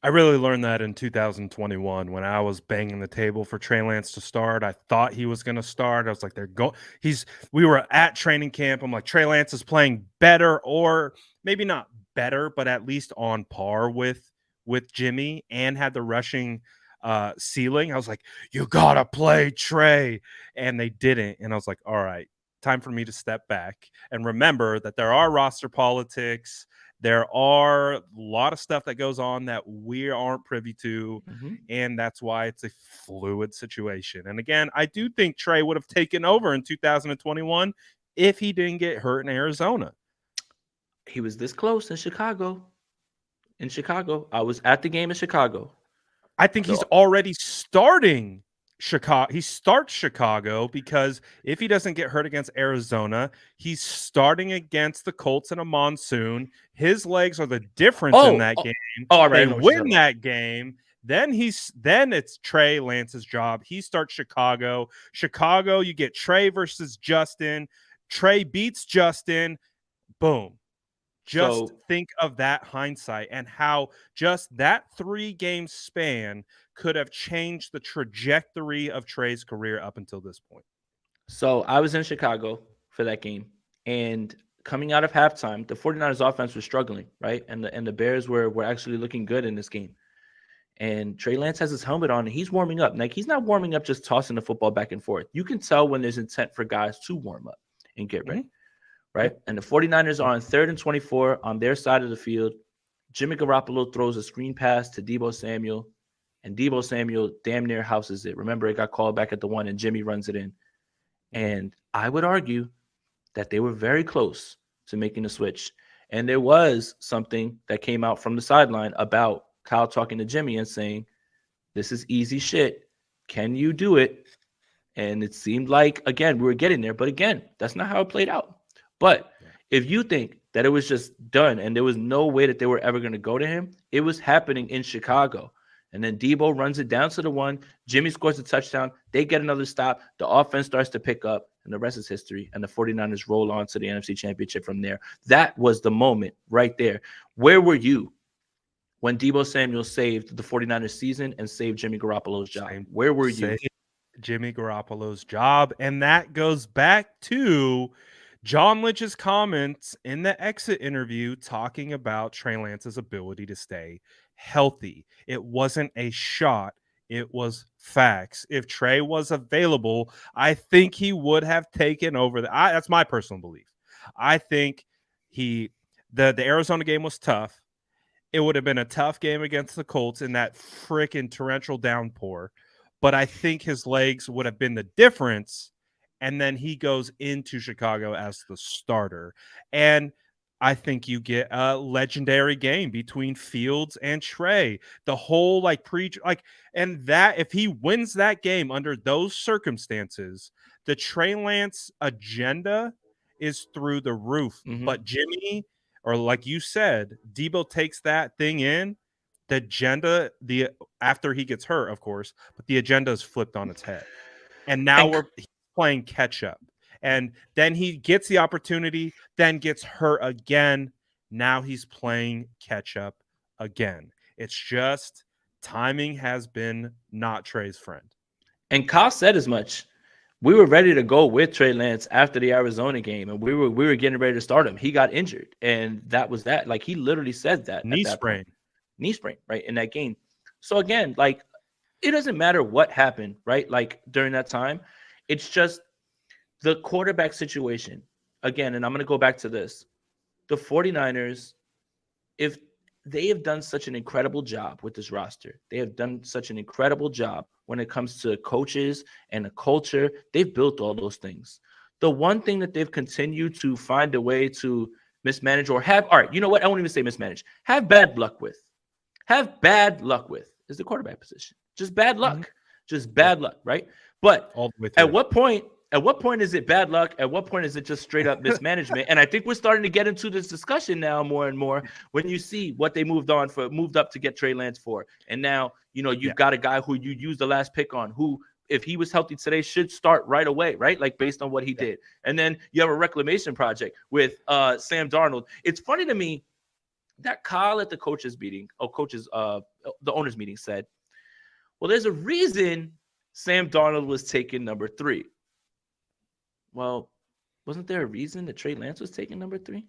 [SPEAKER 1] I really learned that in 2021 when I was banging the table for Trey Lance to start. I thought he was going to start. I was like, we were at training camp. I'm like, Trey Lance is playing better, or maybe not better, but at least on par with Jimmy, and had the rushing ceiling. I was like, you got to play Trey. And they didn't. And I was like, all right, time for me to step back and remember that there are roster politics. There are a lot of stuff that goes on that we aren't privy to, and that's why it's a fluid situation. And again, I do think Trey would have taken over in 2021 if he didn't get hurt in Arizona.
[SPEAKER 2] He was this close in Chicago. I was at the game in Chicago.
[SPEAKER 1] I think he's already starting Chicago. He starts Chicago because if he doesn't get hurt against Arizona, he's starting against the Colts in a monsoon. His legs are the difference in that game.
[SPEAKER 2] All right,
[SPEAKER 1] they win that game. Then it's Trey Lance's job. He starts Chicago. Chicago, you get Trey versus Justin. Trey beats Justin. Boom. Just think of that hindsight and how just that 3-game span could have changed the trajectory of Trey's career up until this point.
[SPEAKER 2] So I was in Chicago for that game, and coming out of halftime, the 49ers offense was struggling, right? And the Bears were actually looking good in this game. And Trey Lance has his helmet on and he's warming up. Like, he's not warming up just tossing the football back and forth. You can tell when there's intent for guys to warm up and get ready. Right? And the 49ers are on 3rd and 24 on their side of the field. Jimmy Garoppolo throws a screen pass to Deebo Samuel, and Deebo Samuel damn near houses it. Remember, it got called back at the 1, and Jimmy runs it in. And I would argue that they were very close to making the switch. And there was something that came out from the sideline about Kyle talking to Jimmy and saying, this is easy shit. Can you do it? And it seemed like, again, we were getting there. But again, that's not how it played out. But if you think that it was just done and there was no way that they were ever going to go to him, it was happening in Chicago. And then Deebo runs it down to the 1. Jimmy scores a touchdown. They get another stop. The offense starts to pick up, and the rest is history. And the 49ers roll on to the NFC Championship from there. That was the moment right there. Where were you when Deebo Samuel saved the 49ers season and saved Jimmy Garoppolo's job? Where were you?
[SPEAKER 1] Jimmy Garoppolo's job. And that goes back to John Lynch's comments in the exit interview talking about Trey Lance's ability to stay healthy. It wasn't a shot. It was facts. If Trey was available, I think he would have taken over. That's my personal belief. I think the Arizona game was tough. It would have been a tough game against the Colts in that freaking torrential downpour. But I think his legs would have been the difference. And then he goes into Chicago as the starter. And I think you get a legendary game between Fields and Trey. The whole and that if he wins that game under those circumstances, the Trey Lance agenda is through the roof. But Jimmy, or like you said, Deebo takes that thing in. The agenda, after he gets hurt, of course, but the agenda is flipped on its head. And now we're playing catch up. And then he gets the opportunity, then gets hurt again. Now he's playing catch up again. It's just timing has been not Trey's friend.
[SPEAKER 2] And Kyle said as much. We were ready to go with Trey Lance after the Arizona game, and we were getting ready to start him. He got injured, and that was that. Like, he literally said that. Knee sprain, right, in that game. So again, like, it doesn't matter what happened, right? Like, during that time, it's just the quarterback situation. Again, and I'm going to go back to this. The 49ers, if they have done such an incredible job with this roster, they have done such an incredible job when it comes to coaches and the culture. They've built all those things. The one thing that they've continued to find a way to mismanage, or have, all right, you know what? I won't even say mismanage. Have bad luck with. Have bad luck with is the quarterback position. Just bad luck.
[SPEAKER 1] Mhm.
[SPEAKER 2] Just bad luck, right? But
[SPEAKER 1] All the way
[SPEAKER 2] at
[SPEAKER 1] through.
[SPEAKER 2] what point is it bad luck? At what point is it just straight up mismanagement? And I think we're starting to get into this discussion now more and more when you see what they moved up to get Trey Lance for. And now, you've got a guy who you used the last pick on, who, if he was healthy today, should start right away, right? Like based on what he did. And then you have a reclamation project with Sam Darnold. It's funny to me that Kyle at the the owners meeting said, well, there's a reason Sam Darnold was taken number 3. Well, wasn't there a reason that Trey Lance was taken number 3?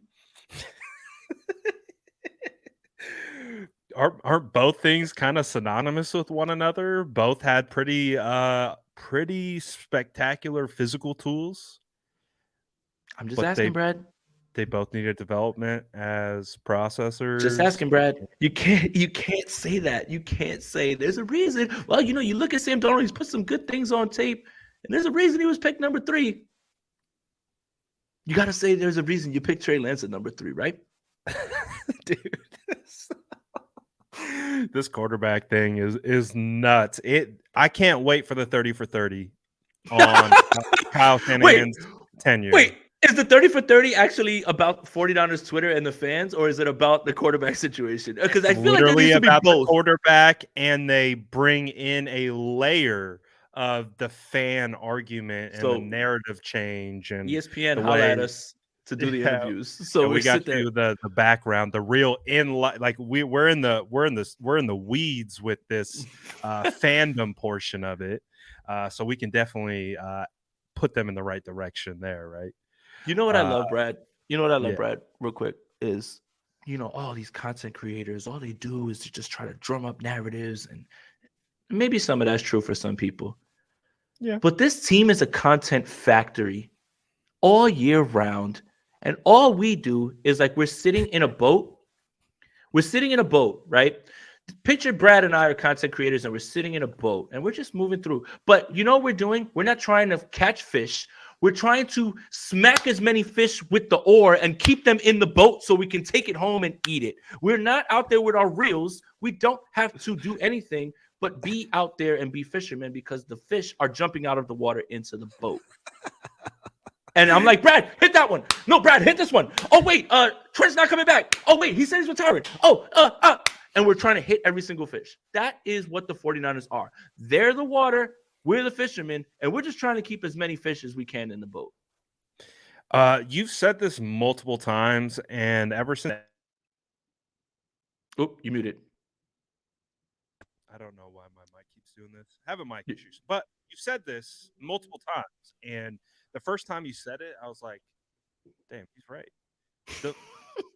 [SPEAKER 1] Aren't both things kind of synonymous with one another? Both had pretty spectacular physical tools.
[SPEAKER 2] I'm just asking, Brad.
[SPEAKER 1] They both needed development as processors.
[SPEAKER 2] Just asking, Brad. You can't say that. You can't say there's a reason. Well, you look at Sam Darnold, he's put some good things on tape, and there's a reason he was picked number 3. You got to say there's a reason you picked Trey Lance at number 3, right?
[SPEAKER 1] Dude, this quarterback thing is nuts. I can't wait for the 30 for 30 on Kyle Shanahan's tenure.
[SPEAKER 2] Wait, is the 30 for 30 actually about 49ers Twitter and the fans, or is it about the quarterback situation? Because I feel like it needs to be both.
[SPEAKER 1] The quarterback, and they bring in a layer of the fan argument and the narrative change, and
[SPEAKER 2] ESPN holla at us to do the interviews. So
[SPEAKER 1] we got you the background, the real like we're in the weeds with this fandom portion of it. So we can definitely put them in the right direction there, right?
[SPEAKER 2] You know what I love, Brad? You know what I love, Brad, real quick, is, all these content creators, all they do is to just try to drum up narratives, and maybe some of that's true for some people. Yeah. But this team is a content factory all year round, and all we do is like we're sitting in a boat. We're sitting in a boat, right? Picture Brad and I are content creators, and we're sitting in a boat, and we're just moving through. But you know what we're doing? We're not trying to catch fish. We're trying to smack as many fish with the oar and keep them in the boat so we can take it home and eat it. We're not out there with our reels. We don't have to do anything but be out there and be fishermen, because the fish are jumping out of the water into the boat. And I'm like, Brad, hit that one. No, Brad, hit this one. Oh, wait, Trent's not coming back. Oh, wait, he said he's retiring. And we're trying to hit every single fish. That is what the 49ers are. They're the water. We're the fishermen, and we're just trying to keep as many fish as we can in the boat.
[SPEAKER 1] You've said this multiple times, and ever since...
[SPEAKER 2] Oh, you muted.
[SPEAKER 1] I don't know why my mic keeps doing this. I have a mic issues, but you said this multiple times, and the first time you said it, I was like, damn, he's right. The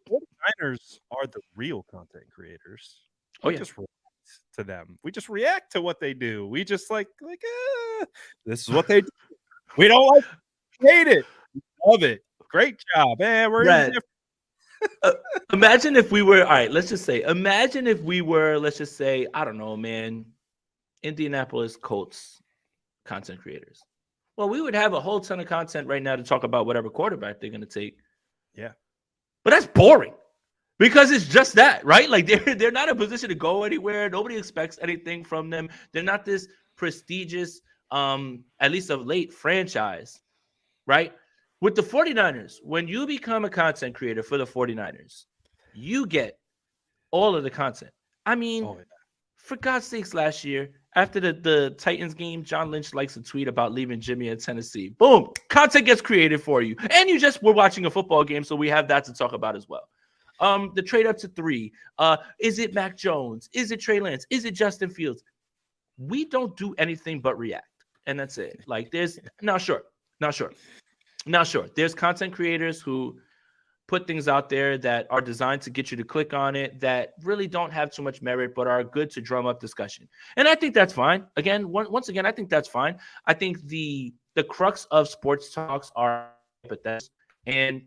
[SPEAKER 1] 49ers are the real content creators.
[SPEAKER 2] Oh, yeah.
[SPEAKER 1] Just to them. We just react to what they do. We just like this is what they do. We don't like hate it. We love it. Great job, man. We're
[SPEAKER 2] imagine if we were, all right, let's just say, I don't know, man, Indianapolis Colts content creators. Well, we would have a whole ton of content right now to talk about whatever quarterback they're going to take.
[SPEAKER 1] Yeah.
[SPEAKER 2] But that's boring. Because it's just that, right? Like they're not in a position to go anywhere. Nobody expects anything from them. They're not this prestigious, at least of late, franchise, right? With the 49ers, when you become a content creator for the 49ers, you get all of the content. I mean, for God's sakes, last year, after the Titans game, John Lynch likes to tweet about leaving Jimmy at Tennessee. Boom, content gets created for you. And you just were watching a football game, so we have that to talk about as well. The trade up to 3. Is it Mac Jones? Is it Trey Lance? Is it Justin Fields? We don't do anything but react. And that's it. Like there's not sure. There's content creators who put things out there that are designed to get you to click on it that really don't have too much merit, but are good to drum up discussion. And I think that's fine. Again, once again, I think that's fine. I think the crux of sports talks are hypotheticals and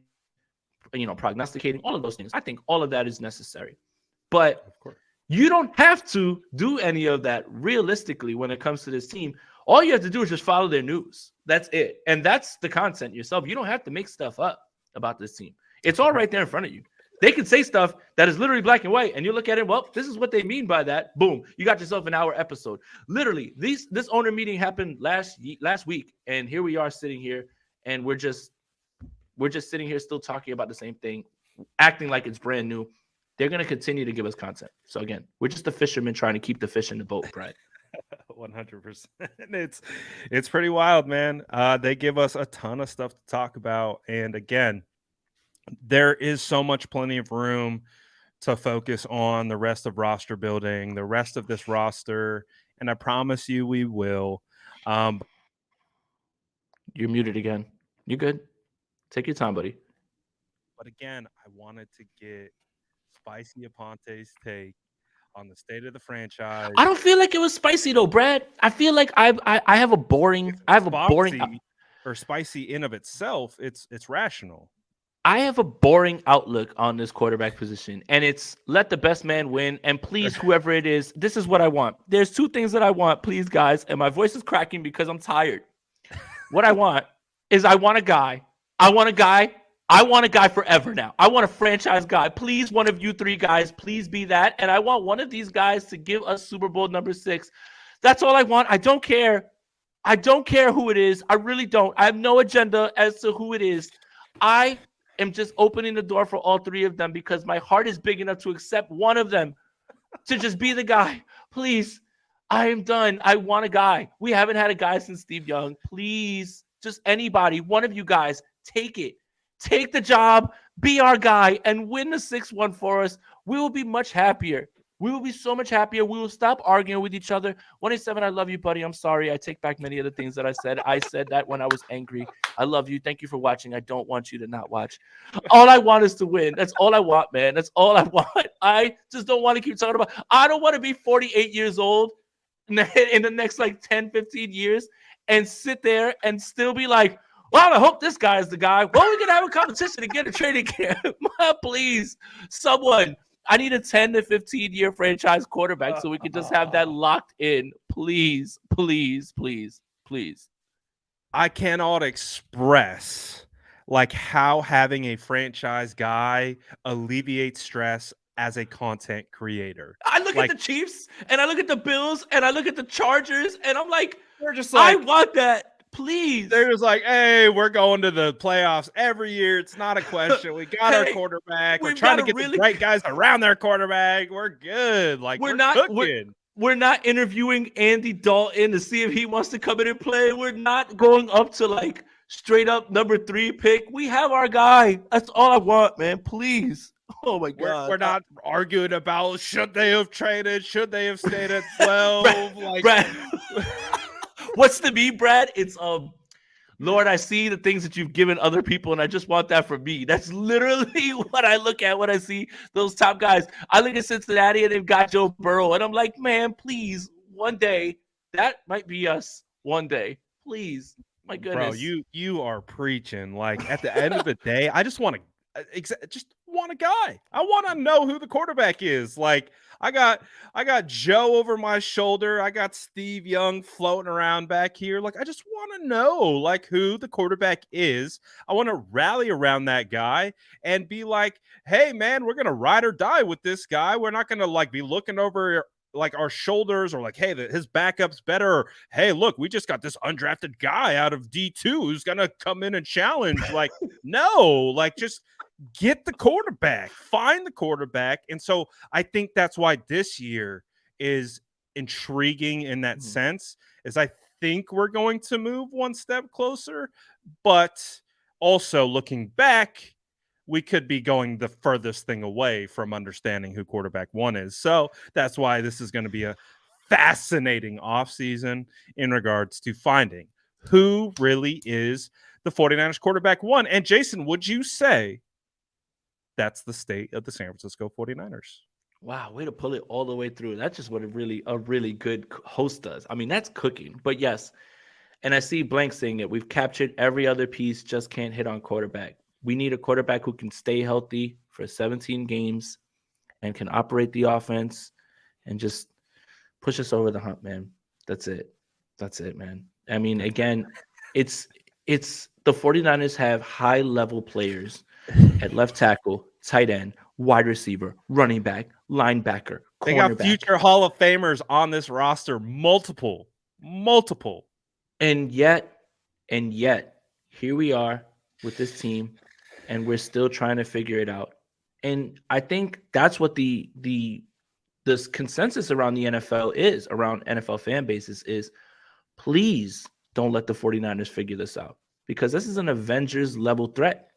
[SPEAKER 2] prognosticating, all of those things. I think all of that is necessary. But of course, you don't have to do any of that realistically when it comes to this team. All you have to do is just follow their news. That's it. And that's the content yourself. You don't have to make stuff up about this team. It's all right there in front of you. They can say stuff that is literally black and white, and you look at it, well, this is what they mean by that. Boom, you got yourself an hour episode. Literally, this owner meeting happened last week, and here we are sitting here, and we're just sitting here still talking about the same thing, acting like it's brand new. They're going to continue to give us content. So again, we're just the fishermen trying to keep the fish in the boat, Brad.
[SPEAKER 1] 100%. It's pretty wild, man. They give us a ton of stuff to talk about, and again, there is plenty of room to focus on the rest of roster building, the rest of this roster, and I promise you we will.
[SPEAKER 2] You're muted again. You good? Take your time, buddy.
[SPEAKER 1] But again, I wanted to get Spicy Aponte's take on the state of the franchise.
[SPEAKER 2] I don't feel like it was spicy though, Brad. I feel like I have a boring.
[SPEAKER 1] Or spicy in of itself. It's rational.
[SPEAKER 2] I have a boring outlook on this quarterback position, and it's let the best man win. And please, whoever it is, this is what I want. There's two things that I want, please, guys. And my voice is cracking because I'm tired. What I want is I want a guy forever now. I want a franchise guy. Please, one of you three guys, please be that. And I want one of these guys to give us Super Bowl number 6. That's all I want. I don't care. I don't care who it is. I really don't. I have no agenda as to who it is. I am just opening the door for all three of them because my heart is big enough to accept one of them to just be the guy. Please, I am done. I want a guy. We haven't had a guy since Steve Young. Please, just anybody, one of you guys, take it. Take the job, be our guy, and win the 6-1 for us. We will be much happier. We will be so much happier. We will stop arguing with each other. 187, I love you, buddy. I'm sorry. I take back many of the things that I said. I said that when I was angry. I love you. Thank you for watching. I don't want you to not watch. All I want is to win. That's all I want, man. That's all I want. I just don't want to keep talking about. I don't want to be 48 years old in the next like 10, 15 years and sit there and still be like, well, I hope this guy is the guy. Well, we can have a competition to get a training camp. Please, someone. I need a 10 to 15-year franchise quarterback so we can just have that locked in. Please, please, please, please.
[SPEAKER 1] I cannot express like how having a franchise guy alleviates stress as a content creator.
[SPEAKER 2] I look at the Chiefs and I look at the Bills and I look at the Chargers and I'm like, they're just like, I want that. Please.
[SPEAKER 1] They're just like, hey, we're going to the playoffs every year. It's not a question. We got our quarterback. We're trying to get the right guys around their quarterback. We're good. Like we're not cooking.
[SPEAKER 2] We're not interviewing Andy Dalton to see if he wants to come in and play. We're not going up to like straight up number 3 pick. We have our guy. That's all I want, man. Please. Oh my God.
[SPEAKER 1] We're not arguing about should they have traded, should they have stayed at 12.
[SPEAKER 2] Brad. What's the meme, Brad? It's Lord, I see the things that you've given other people, and I just want that for me. That's literally what I look at when I see those top guys. I look at Cincinnati, and they've got Joe Burrow, and I'm like, man, please, one day, that might be us one day. Please. My goodness.
[SPEAKER 1] Bro, you are preaching. Like, at the end of the day, I just want a guy. I want to know who the quarterback is. Like, I got Joe over my shoulder. I got Steve Young floating around back here. Like, I just want to know like who the quarterback is. I want to rally around that guy and be like, hey man, we're gonna ride or die with this guy. We're not gonna like be looking over like our shoulders or like, hey, his backup's better. Or, hey, look, we just got this undrafted guy out of D2 who's gonna come in and challenge. Like, no, like just get the quarterback, find the quarterback. And so I think that's why this year is intriguing in that sense, is I think we're going to move one step closer, but also looking back, we could be going the furthest thing away from understanding who quarterback 1 is. So that's why this is going to be a fascinating offseason in regards to finding who really is the 49ers quarterback 1. And Jason, would you say that's the state of the San Francisco 49ers?
[SPEAKER 2] Wow, way to pull it all the way through. That's just what a really good host does. I mean, that's cooking. But yes, and I see Blank saying it. We've captured every other piece, just can't hit on quarterback. We need a quarterback who can stay healthy for 17 games and can operate the offense and just push us over the hump, man. That's it. That's it, man. I mean, again, it's the 49ers have high-level players at left tackle, tight end, wide receiver, running back, linebacker,
[SPEAKER 1] They got
[SPEAKER 2] cornerback.
[SPEAKER 1] future Hall of Famers on this roster, multiple.
[SPEAKER 2] And yet, here we are with this team, and we're still trying to figure it out. And I think that's what the consensus around the NFL is, around NFL fan bases, is please don't let the 49ers figure this out, because this is an Avengers level threat.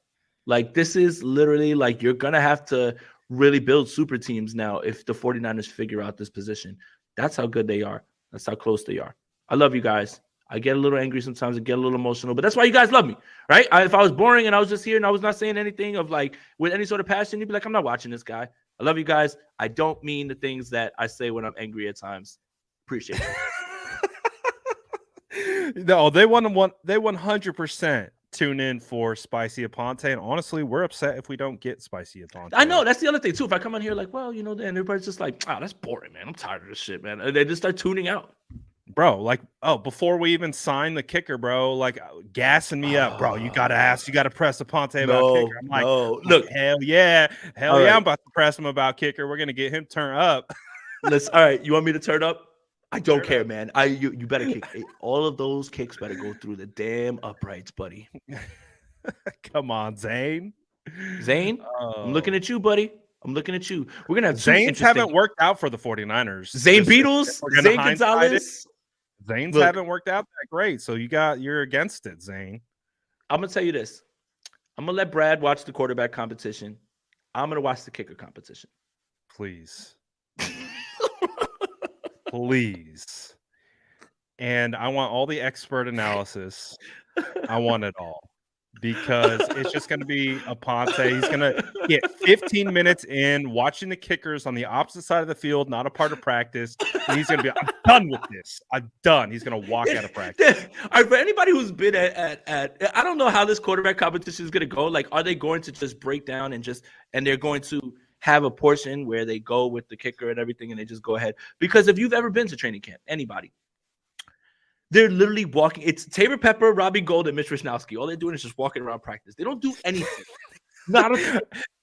[SPEAKER 2] Like, this is literally like, you're going to have to really build super teams now if the 49ers figure out this position. That's how good they are. That's how close they are. I love you guys. I get a little angry sometimes. I get a little emotional, but that's why you guys love me, right? If I was boring and I was just here and I was not saying anything of like with any sort of passion, you'd be like, I'm not watching this guy. I love you guys. I don't mean the things that I say when I'm angry at times. Appreciate
[SPEAKER 1] it. No, they 100% tune in for Spicy Aponte, and honestly, we're upset if we don't get Spicy Aponte.
[SPEAKER 2] I know, that's the other thing too. If I come on here like, well, you know, then everybody's just like, oh, that's boring, man. I'm tired of this shit, man. And they just start tuning out.
[SPEAKER 1] Bro, like, before we even sign the kicker, bro, like, gassing me up, bro. You gotta press Aponte about kicker. I'm like, look, hell yeah, I'm about to press him about kicker. We're gonna get him turned up.
[SPEAKER 2] Listen, all right, you want me to turn up? I don't care, man. You better kick. All of those kicks better go through the damn uprights, buddy.
[SPEAKER 1] Come on, Zane.
[SPEAKER 2] I'm looking at you, buddy. I'm looking at you. We're gonna have
[SPEAKER 1] Zane's haven't worked out for the 49ers.
[SPEAKER 2] Zane Beatles, Zane Gonzalez.
[SPEAKER 1] Zane's haven't worked out that great, so you're against it, Zane.
[SPEAKER 2] I'm gonna tell you this. I'm gonna let Brad watch the quarterback competition. I'm gonna watch the kicker competition.
[SPEAKER 1] Please. Please. And I want all the expert analysis. I want it all. Because it's just going to be Aponte. He's going to get 15 minutes in watching the kickers on the opposite side of the field, not a part of practice. And he's going to be, I'm done with this. I'm done. He's going to walk out of practice.
[SPEAKER 2] All right, for anybody who's been at I don't know how this quarterback competition is going to go. Like, are they going to just break down and they're going to have a portion where they go with the kicker and everything and they just go ahead? Because if you've ever been to training camp, anybody, they're literally walking. It's Tabor Pepper, Robbie Gould, and Mitch Wishnowsky. All they're doing is just walking around practice. They don't do anything.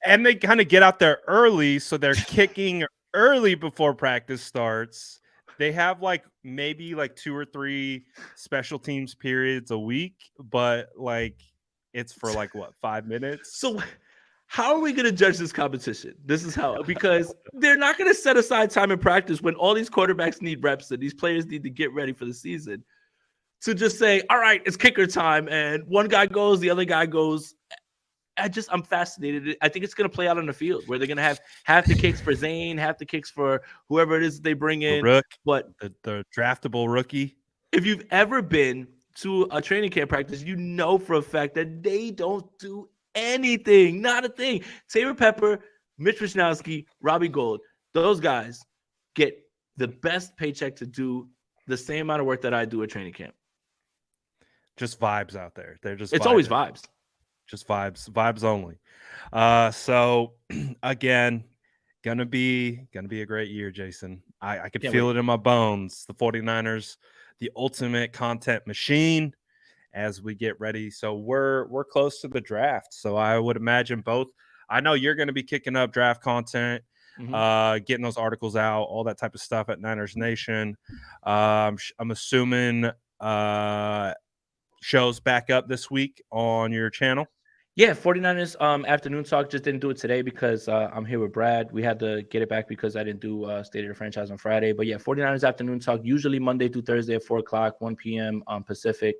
[SPEAKER 1] And they kind of get out there early, so they're kicking early before practice starts. They have maybe 2 or 3 special teams periods a week, but it's for 5 minutes.
[SPEAKER 2] So how are we going to judge this competition? This is how, because they're not going to set aside time in practice when all these quarterbacks need reps and these players need to get ready for the season to just say, all right, it's kicker time. And one guy goes, the other guy goes. I'm fascinated. I think it's going to play out on the field where they're going to have half the kicks for Zane, half the kicks for whoever it is they bring in.
[SPEAKER 1] But the draftable rookie.
[SPEAKER 2] If you've ever been to a training camp practice, you know for a fact that they don't do anything, not a thing. Tabor Pepper, Mitch Wishnowsky, Robbie Gould, those guys get the best paycheck to do the same amount of work that I do at training camp.
[SPEAKER 1] Just vibes out there.
[SPEAKER 2] It's always vibes.
[SPEAKER 1] Just vibes only. So again, gonna be a great year, Jason. I can feel it in my bones. The 49ers, the ultimate content machine as we get ready. So we're close to the draft. So I would imagine both. I know you're going to be kicking up draft content, getting those articles out, all that type of stuff at Niners Nation. I'm assuming shows back up this week on your channel.
[SPEAKER 2] Yeah, 49ers afternoon talk. Just didn't do it today because I'm here with Brad. We had to get it back because I didn't do State of the Franchise on Friday. But yeah, 49ers afternoon talk, usually Monday through Thursday at 4 o'clock, 1 p.m. Pacific.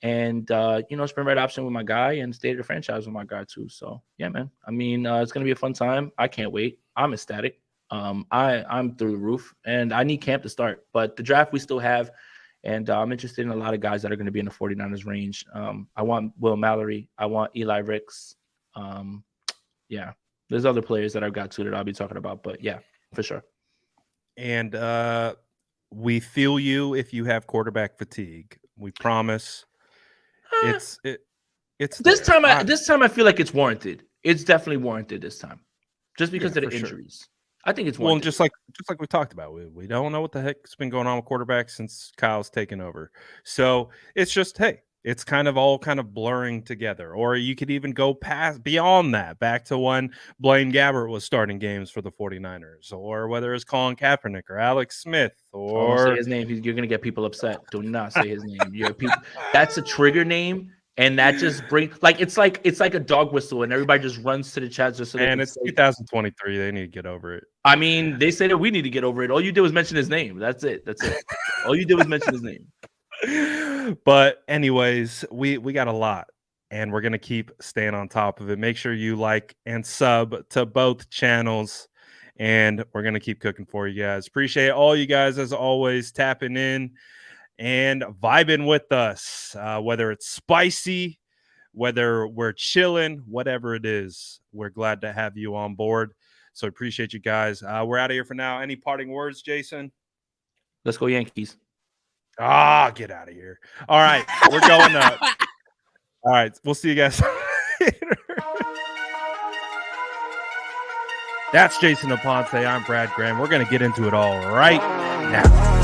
[SPEAKER 2] And, Spring Red Option with my guy and State of the Franchise with my guy too. So, yeah, man. I mean, it's going to be a fun time. I can't wait. I'm ecstatic. I'm through the roof. And I need camp to start. But the draft we still have. And I'm interested in a lot of guys that are going to be in the 49ers range. I want Will Mallory. I want Eli Ricks. Yeah, there's other players that I've got too that I'll be talking about. But, yeah, for sure.
[SPEAKER 1] And we feel you if you have quarterback fatigue. We promise. It's
[SPEAKER 2] this time. This time I feel like it's warranted. It's definitely warranted this time, just because of the injuries. Sure. I think it's warranted.
[SPEAKER 1] Well, just like we talked about, we don't know what the heck's been going on with quarterbacks since Kyle's taken over. So it's just, hey, It's kind of all kind of blurring together. Or you could even go past beyond that, back to when Blaine Gabbert was starting games for the 49ers, or whether it's Colin Kaepernick or Alex Smith
[SPEAKER 2] Oh, don't say
[SPEAKER 1] or
[SPEAKER 2] his name. You're gonna get people upset. Do not say his name. That's a trigger name, and that just it's like a dog whistle, and everybody just runs to the chat just so they
[SPEAKER 1] and
[SPEAKER 2] can
[SPEAKER 1] it's
[SPEAKER 2] say.
[SPEAKER 1] 2023. They need to get over it.
[SPEAKER 2] I mean, they say that we need to get over it. All you did was mention his name. That's it. All you did was mention his name.
[SPEAKER 1] But anyways, we got a lot, and we're gonna keep staying on top of it. Make sure you like and sub to both channels, and we're gonna keep cooking for you guys. Appreciate all you guys as always tapping in and vibing with us, whether it's spicy, whether we're chilling, whatever it is. We're glad to have you on board. So appreciate you guys. We're out of here for now. Any parting words, Jason?
[SPEAKER 2] Let's go Yankees.
[SPEAKER 1] Get out of here. All right, we're going up. All right, we'll see you guys later. That's Jason Aponte. I'm Brad Graham. We're going to get into it all right now.